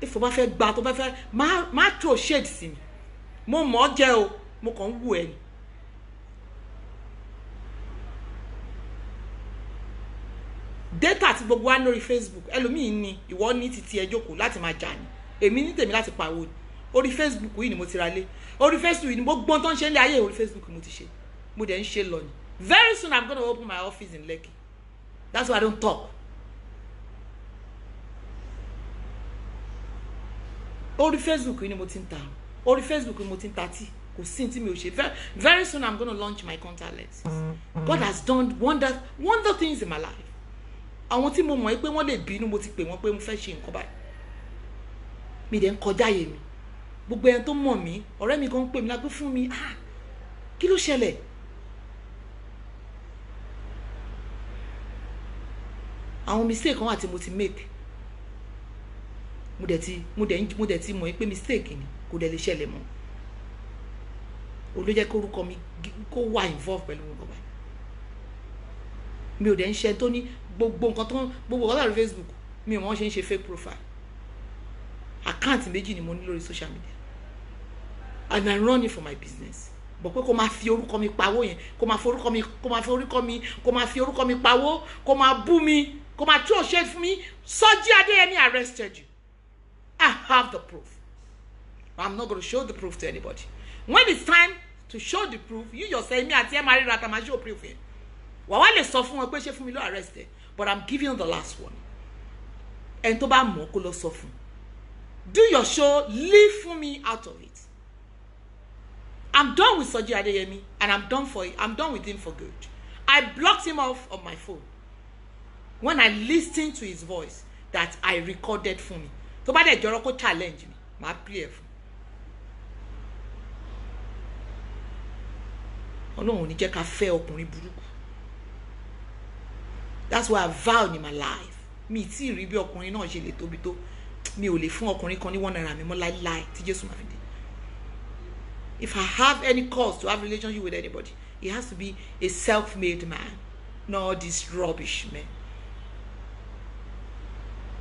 If o bá fẹ́ gbà, tó bá fẹ́ má throw shade sí mi. Mo mọ̀ jẹ́ o, mo kàn ń wò ẹ́ ni. Data tí gbogbo wa lórí Facebook, ẹlòmíì ní ìwọ ní títí ẹ jókòó láti máa jà ní. Èmi ní tèmi láti pariwo ni. Orí Facebook yìí ni mo ti ra lé. Orí Facebook yìí ni gbogbo tó ń ṣe ní ayé orí Facebook mo ti ṣe. Mo dẹ̀ ń ṣe lọ ni. Very soon I'm going to open my office in Lekki. That's why I don't talk. Orí Facebook yìí ni mo ti ń ta. Orí Facebook ni mo ti ń ta tí. Kò sí tí mi ò ṣe. Very soon I'm going to launch my contact lenses. God has done wonder things in my life. Àwọn tí mo mọ̀ pé wọ́n lè bínú, mo ti pè wọ́n pé mo fẹ́ ṣe nǹkan báyìí. Mi dẹ̀ ń kọjá yé mi. Gbogbo ẹni tó mọ̀ mí, ọ̀rẹ́ mi kan ń pè mí lápé fún mi. Kí ló ṣẹlẹ̀? Àwọn mistake kan wà tí mo ti make. Mo dẹ̀ ti mọ̀ pé mistake ni, kò dẹ̀ lè ṣẹlẹ̀ mọ́. Ó ló jẹ́ kó orúkọ mi kó wà involve pẹ̀lú nǹkan báyìí. Mi ò dẹ̀ ń ṣe tó ní gbogbo nǹkan tó gbogbo ọ̀la lórí Facebook, mi ò wọ́n ṣe ń ṣe fake profile. Account méjì ni mo ní lórí social media. And I'm running for my business. But pé kó máa fi orúkọ mi pawó yẹn, kó máa fi orúkọ mi pawó, kó máa bú mi, kó máa throw shade fún mi. Soji Adeyemi arrested you. I have the proof. I'm not going to show the proof to anybody. When it's time to show the proof, you yourself, me àti ẹ máa ríra tá máa show proof yẹn. Wà wá lè sọ fún wọn pé ṣé fún mi ló arrested, but I'm giving you the last one. Ẹni tó bá mọ̀ kó lọ sọ fún. Do your show, leave for me out of it. I'm done with Soji Adeyemi, and I'm done with him for good. I blocked him off of my phone when I listened to his voice that I recorded for me. Tó bá dẹ̀ jọ̀rọ̀ kó challenge me, màá play ẹ̀ fún. Ọlọ́run ò ní jẹ́ ká fẹ́ ọkùnrin burúkú. That's why I vowed in my life. Mi tí rí bí ọkùnrin náà ṣe lè tóbi tó. Mi ò lè fún ọkùnrin kan ní one naira mi mọ́ láíláí tí Jésù máa fi dé. If I have any cause to have relationship with anybody, it has to be a self-made man, not this rubbish man.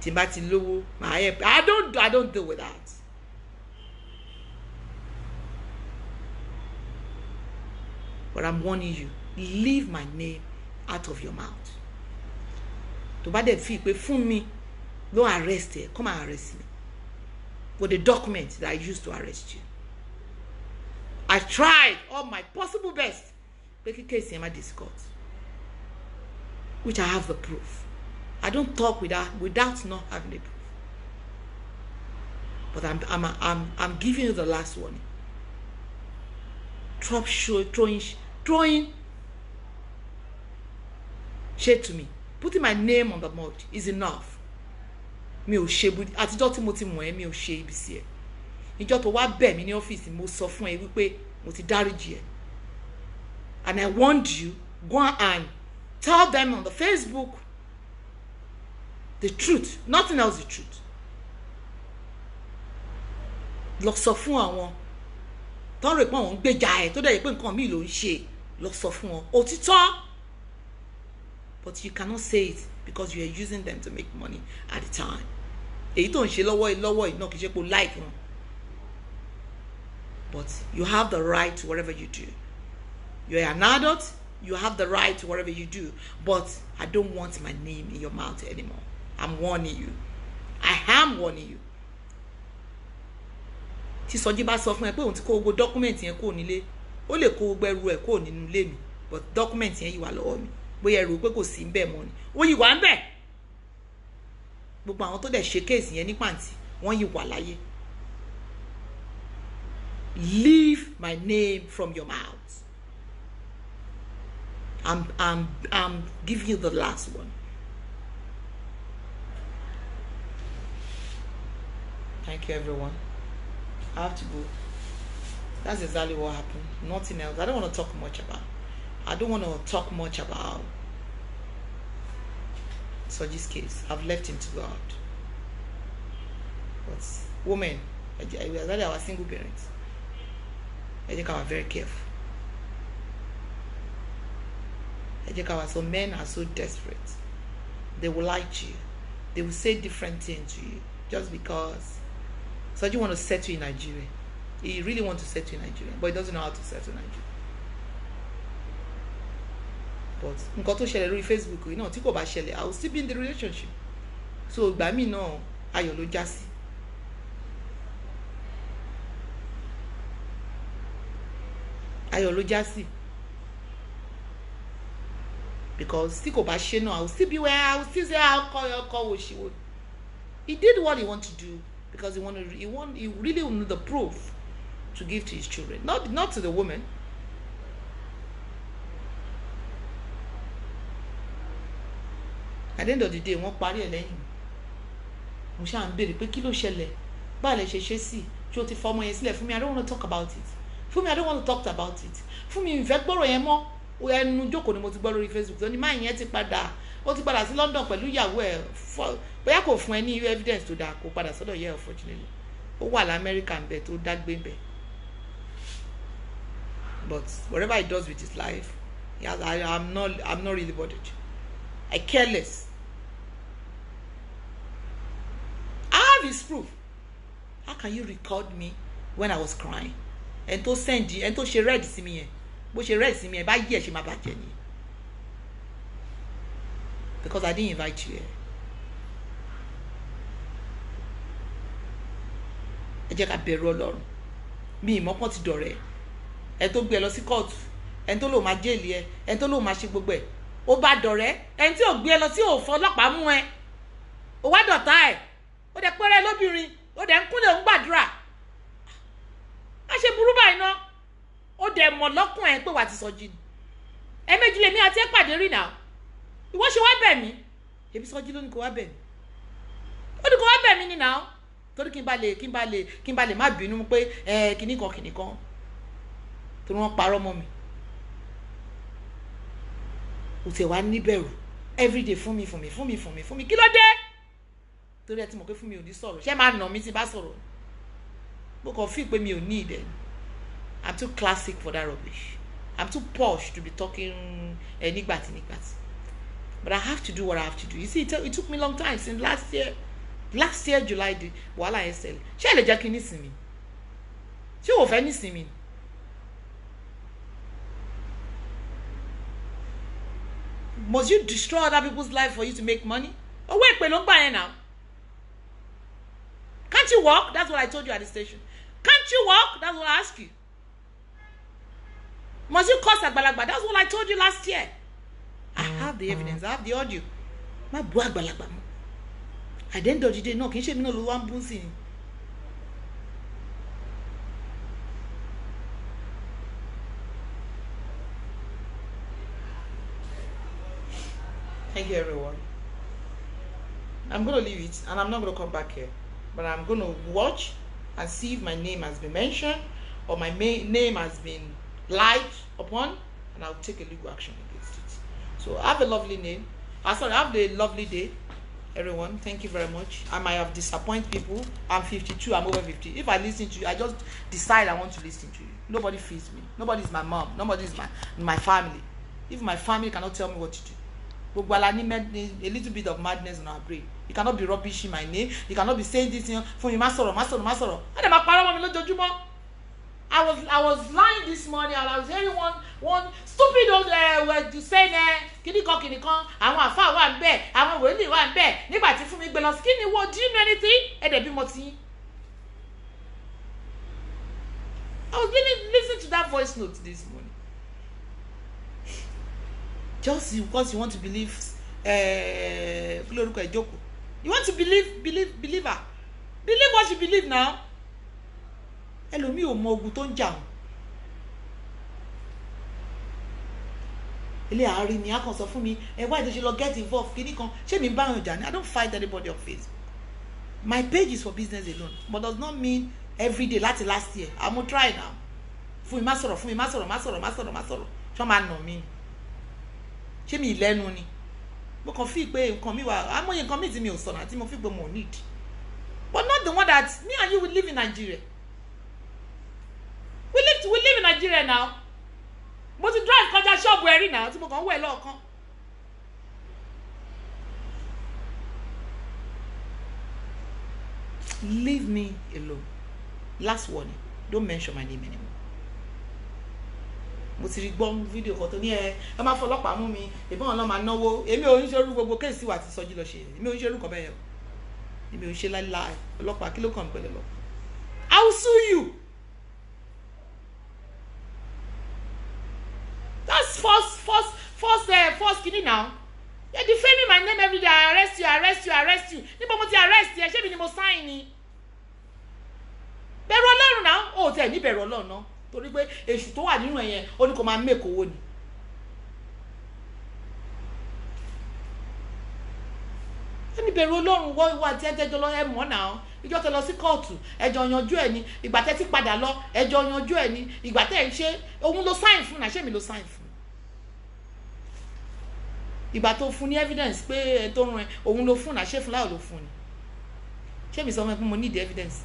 Tí bá ti lówó, I don't deal with that. But I'm warning you, leave my name out of your mouth. Tó bá dẹ̀ fi pé fún mi ló arrest ẹ, come and arrest me with the document that I used to arrest you. I tried all my possible best pé kí case yẹn má discuss, which I have the proof. I don't talk without not having the proof. But I'm giving you the last warning. Stop throwing shade to me. Putting my name on the mud is enough. Mi ò ṣe àtijọ́ tí mo ti mọ̀ ẹ́ mi ò ṣe ibi sí ẹ. Ìjọ́ tó wá bẹ̀ mí ní ọ́fíìsì mo sọ fún ẹ wípé mo ti dáríjì ẹ. And I warned you, go and tell them on the Facebook the truth, nothing else the truth. Lọ sọ fún àwọn tó ń rè pé àwọn ń gbèjà ẹ tó dẹ̀ yẹ pé nǹkan míì ló ń ṣe, lọ sọ fún wọn òtítọ́. But you cannot say it because you are using them to make money at the time. Èyí tó ń ṣe lọ́wọ́ náà kì í ṣe pé o like wọn. But you have the right to whatever you do. You are an adult, you have the right to whatever you do. But I don't want my name in your mouth anymore. I'm warning you. I am warning you. Tí Sọjí bá sọ fún ẹ pé òun ti kó gbogbo dọ́kúmẹ̀ntì yẹn kúrò nílé, ó lè kó gbogbo ẹrù ẹ̀ kúrò nínú ilé mi, but dọ́kúmẹ̀ntì yẹn yìí wà lọ́wọ́ mi. Bóyá ẹrù pé kò sí ń bẹ̀ mọ́ ni. Ó yìí wà ń bẹ̀. Gbogbo àwọn tó dẹ̀ ṣe kéèsì yẹn ní pàǹtí, wọ́n yìí wà láyé. Leave my name from your mouth. I'm giving you the last one. Thank you, everyone. I have to go. That's exactly what happened. Nothing else. I don't want to talk much about. I don't want to talk much about Soji's case. I've left him to God. But women, especially our single parents, I think I was very careful. I think some men are so desperate. They will lie to you. They will say different things to you just because Soji want to settle in Nigeria. He really wants to settle in Nigeria, but he doesn't know how to settle in Nigeria. But nǹkan tó ṣẹlẹ̀ lórí Facebook yìí náà tí kò bá ṣẹlẹ̀, I will still be in the relationship. So ìgbà míì náà ayọ̀ ló já sí. Ayọ̀ ló já sí. Because tí kò bá ṣe náà, I will still be where I will still say I'll call what she would. He did what he wanted to do because he really wanted the proof to give to his children, not to the woman. At the end of the day, wọ́n parí ẹ̀ lẹ́yìn. Mo ṣáà ń béèrè pé kí ló ṣẹlẹ̀? Báwo lẹ ṣe ṣe sí? Ṣé o ti fọmọ yẹn sílẹ̀? Fún mi, I don't want to talk about it. Fún mi, I don't want to talk about it. Fún mi, ìfẹ́ gbọ́rọ̀ yẹn mọ́. Ẹnu jókòó ni mo ti gbọ́ lórí Facebook. Tó ní máa yẹn ti padà. Ó ti padà sí London pẹ̀lú ìyàwó ẹ̀. Bóyá kò fún ẹ ní evidence tó dáa kó padà sọ́dọ̀ yẹ unfortunately. Ó wà l'Amẹ́ríkà ń bẹ tó dágbé ń bẹ. But whatever he does with his life, I'm not really bothered. I care less. I have his proof. How can you record me when I was crying? And to send you, and to she read sí mi yẹn. Bó ṣe read sí mi yẹn, bá yí ẹ̀ ṣe máa bàjẹ́ ni. Because I didn't invite you here. Ẹ jẹ́ ká bẹ̀rù Ọlọ́run. Mi ìmọ̀ pọ́n ti dọ̀rẹ́. Ẹ tó gbé ẹ lọ sí kóòtù. Ẹ tó lò máa jẹ́ẹ̀lì ẹ. Ẹ tó lò máa ṣe gbogbo ẹ̀. Ó bá dọ̀rẹ́. Ẹ tí ò gbé ẹ lọ sí òfò ọlọ́pàá mú ẹ. Ó wá dọ̀tá ẹ̀. Ó dẹ̀ pẹ́rẹ́ lóbìnrin. Ó dẹ̀ ń kúnlẹ̀ ń gbàdúrà. Má ṣe burú báyìí ná. Ó dẹ̀ mọ̀ lọ́kùn ẹ̀ pé wà ti Sọjí ni. Ẹ̀ẹ̀mejì lèmi àti ẹ̀ pàdé rí náà. Ìwọ ṣe wá bẹ̀ mí. Èmi Sọjí ló ní kó wá bẹ̀ mí. Ó ní kó wá bẹ̀ mí ni náà. Torí kí n bá lè má bínú pé kinní kan. Torí wọ́n parọ́ mọ́ mi. Ó ti wá níbẹ̀rù. Everyday fún mi. Kí ló dé? Torí ẹ ti mọ̀ pé fún mi ò ní sọ̀rọ̀. Ṣé máa nà mí tí bá sọ̀rọ̀? Mo kàn feel pé mi ò ní ìdẹ̀. I'm too classic for that rubbish. I'm too posh to be talking nígbàtí. But I have to do what I have to do. You see, it took me a long time since last year July di wàhálà yẹn ṣẹlẹ̀. Ṣé ẹ lè jẹ́ kí n nísinmi? Ṣé o fẹ́ nísinmi? Must you destroy other people's life for you to make money? Owó èpè ló ń gbà yẹn now. Can't you walk? That's what I told you at the station. Can't you walk? That's what I asked you. Must you curse àgbàlagbà? That's what I told you last year. I have the evidence. I have the audio. Má bú àgbàlagbà mọ́. At the end of the day, no, kì í ṣe mi náà ló wá ń bú sí ni. Thank you, everyone. I'm going to leave it, and I'm not going to come back here. But I'm going to watch and see if my name has been mentioned or my name has been lied upon, and I'll take a legal action against it. So have a lovely name. Have a lovely day, everyone. Thank you very much. I might have disappointed people. I'm 52. I'm over 50. If I listen to you, I just decide I want to listen to you. Nobody feeds me. Nobody is my mom. Nobody is my family. If my family cannot tell me what to do, a little bit of madness in our brain. You cannot be rubbishing my name. You cannot be saying this thing for me, masoro. I was lying this morning and I was hearing one stupid old word to say kinikan àwọn àfáà wà ńbẹ̀ àwọn wòlíì wà ńbẹ̀ nígbà tí fún mi gbé lọ sí kíni wo do you know anything ẹ̀dẹ̀ bí mo ti. I was really listening to that voice note this morning. Just because you want to believe you want to believe her. Believe what you believe now. Ẹlòmíì ò mọ ogun tó ń jà wọn. Ilé àárín mi á kàn sọ fún mi why did you not get involved kíní kan ṣé mi bá yàn jà ni. I don't fight anybody on Facebook. My page is for business alone, but does not mean every day láti last year. I'm gonna try now. Fún mi má sọ̀rọ̀ ṣọ́ máa nà mí. Ṣé mi ìlẹ́nu ni? Mo kàn fi pé nǹkan mi wà àmọ́yé nǹkan mi tí mi ò sọ̀nà àti mo fi pé mo need. But not the one that me and you will live in Nigeria. We live in Nigeria now. Mo ti drive kọjá ṣọ́ọ̀bù ẹ̀rí náà tí mo kàn ń wẹ̀ lọ́ọ̀kan. Leave me alone. Last warning. Don't mention my name anymore. Mo ti rí gbọ́ fídíò kan tó ní ẹ máa fọlọ́pàá mú mi ìbọn ọ̀nà máa náwó èmi ò ń ṣerú gbogbo kéèsì wà tí Sọjí lọ ṣe èmi ò ń ṣerú kan bẹ́ẹ̀ o èmi ò ń ṣe láíláí ọlọ́pàá kí ló kàn pẹ̀lẹ́ lọ. I will sue you. That's false kini now. You're defaming my name every day. I arrest you. Níbo mo ti arrest ẹ ṣé mi ni mo sign ni. Bẹ̀rù Ọlọ́run náà ó tẹ̀ ní bẹ̀rù Ọlọ́run náà torí pé èṣù tó wà nínú ẹ̀yẹn ó ní kó máa make owó ni. Ẹni bẹ̀rù Ọlọ́run wọ́ ìwà àti ẹ̀jẹ̀ lọ ẹ̀ mọ́ náà. Ìjọ tẹ lọ sí kóòtù ẹjọ́ yanjú ẹ̀ ni ìgbà tẹ́ ti padà lọ ẹjọ́ yanjú ẹ̀ ni ìgbà tẹ́ ń ṣe òun ló sign fún náà ṣé mi ló sign fún. Ìgbà tó fún ní evidence pé ẹ tó rán ẹ òun ló fún náà ṣé fún láò ló fún ni. Ṣé mi sọ fún ẹ pé mo need evidence.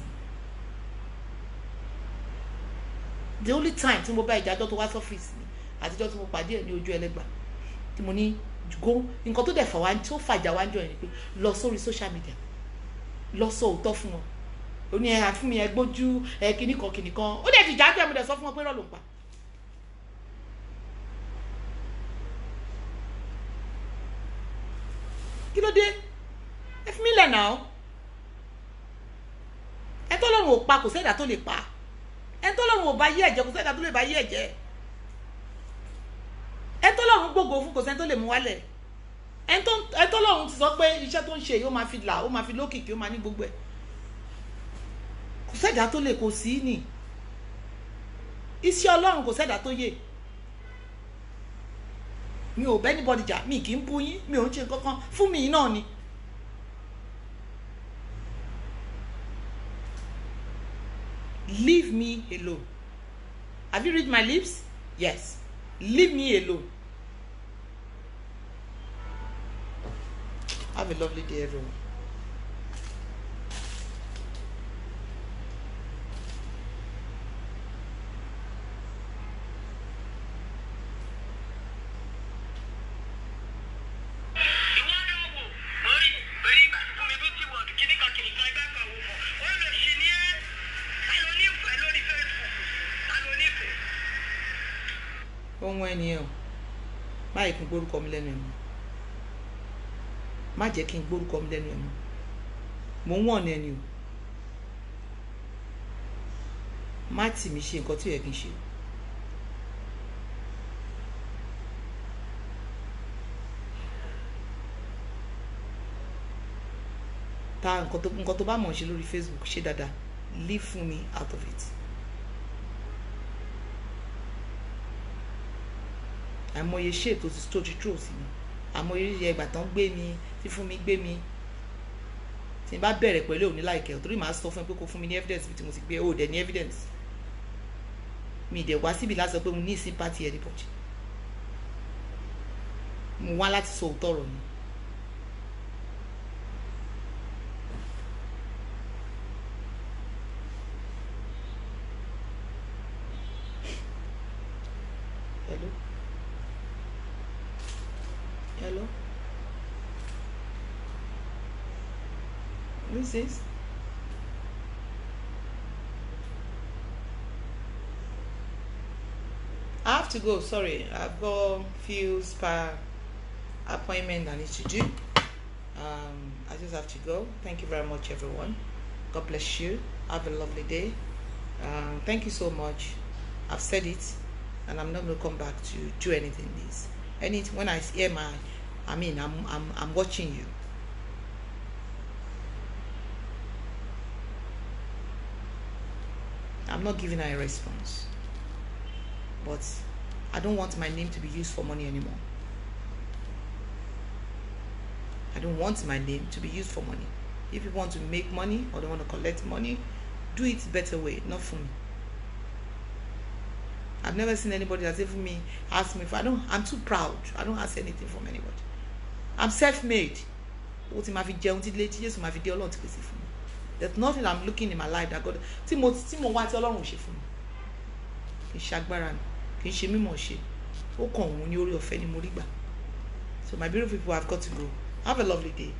The only time tí mo bá ìjájọ́ tó wá sọ́fíìsì mi àtijọ́ tí mo pàdé ẹ̀ ní ojú ẹlẹ́gbà tí mo ní go nǹkan tó dẹ̀ fà wá tó fàjà wá ń jọ ẹ̀ ni pé lọ sórí social media lọ sọ òótọ́ fún wọn ó ní ẹ fún mi ẹ gbójú ẹ kìnnìkan ó dẹ̀ ti jáde ẹ̀ mo dẹ̀ sọ fún wọn pé rọ́ ló ń pa. Kí ló dé ẹ fún mi lẹ̀ náà ẹ tó lọ́rùn ò pa kò sẹ́dá tó lè pa ẹ tó lọ́rùn ò bá yé ẹ̀jẹ̀ kò sẹ́dá tó lè bá yé ẹ̀jẹ̀ ẹ tó lọ́rùn gbogbo fún kò sẹ́ni tó lè mú wálẹ̀ ẹ tó lọ́rùn ti sọ pé iṣẹ́ tó ń ṣe yìí ó máa fi là ó máa fi lókìkí ó máa ní gbogbo ẹ̀ kò sẹ́dá tó lè kò sí ní iṣẹ́ Ọlọ́run kò sẹ́dá tó yé mi ò bẹ́ anybody jà mi kì í bú yín mi ò ń ṣe kankan fún mi náà ni. Leave me alone. Have you read my lips? Yes. Leave me alone. Have a lovely day, everyone. Ohun ẹni o má yẹ kí n gbórúkọ mi lẹ́nu ẹ̀ mọ́ má jẹ́ kí n gbórúkọ mi lẹ́nu ẹ̀ mọ́ mò ń wọ̀n ẹni o má tì mí ṣe nǹkan tí ó yẹ kí n ṣe ta nǹkan tó bá mọ̀ ṣe lórí Facebook ṣe dáadáa leave fún mi out of it. Àìmọye ṣe tó ti tró sí mi àmọ́ oríṣi ẹgbà tán gbé mi tí fún mi gbé mi tí n bá bẹ̀rẹ̀ pẹ̀lú òní láìkẹ́ torí màá sọ fún ẹ pé kó fún mi ní evidence bí tí mo ti gbé ó dẹ̀ ní evidence mi dẹ̀ wá síbi láti sọ pé mo ní sympathy anybody mo wá láti sọ òótọ́ ọ̀rọ̀ ni. Hello? Hello? Who is this? I have to go, sorry. I've got a few spa appointments I need to do. I just have to go. Thank you very much, everyone. God bless you. Have a lovely day. Thank you so much. I've said it, and I'm not going to come back to do anything this. When I hear I'm watching you. I'm not giving her a response. But I don't want my name to be used for money anymore. I don't want my name to be used for money. If you want to make money or don't want to collect money, do it better way, not for me. I've never seen anybody that's even ask me if I'm too proud. I don't ask anything from anybody. I'm self-made. There's nothing I'm looking in my life that God so my beautiful people, I've got to go. Have a lovely day.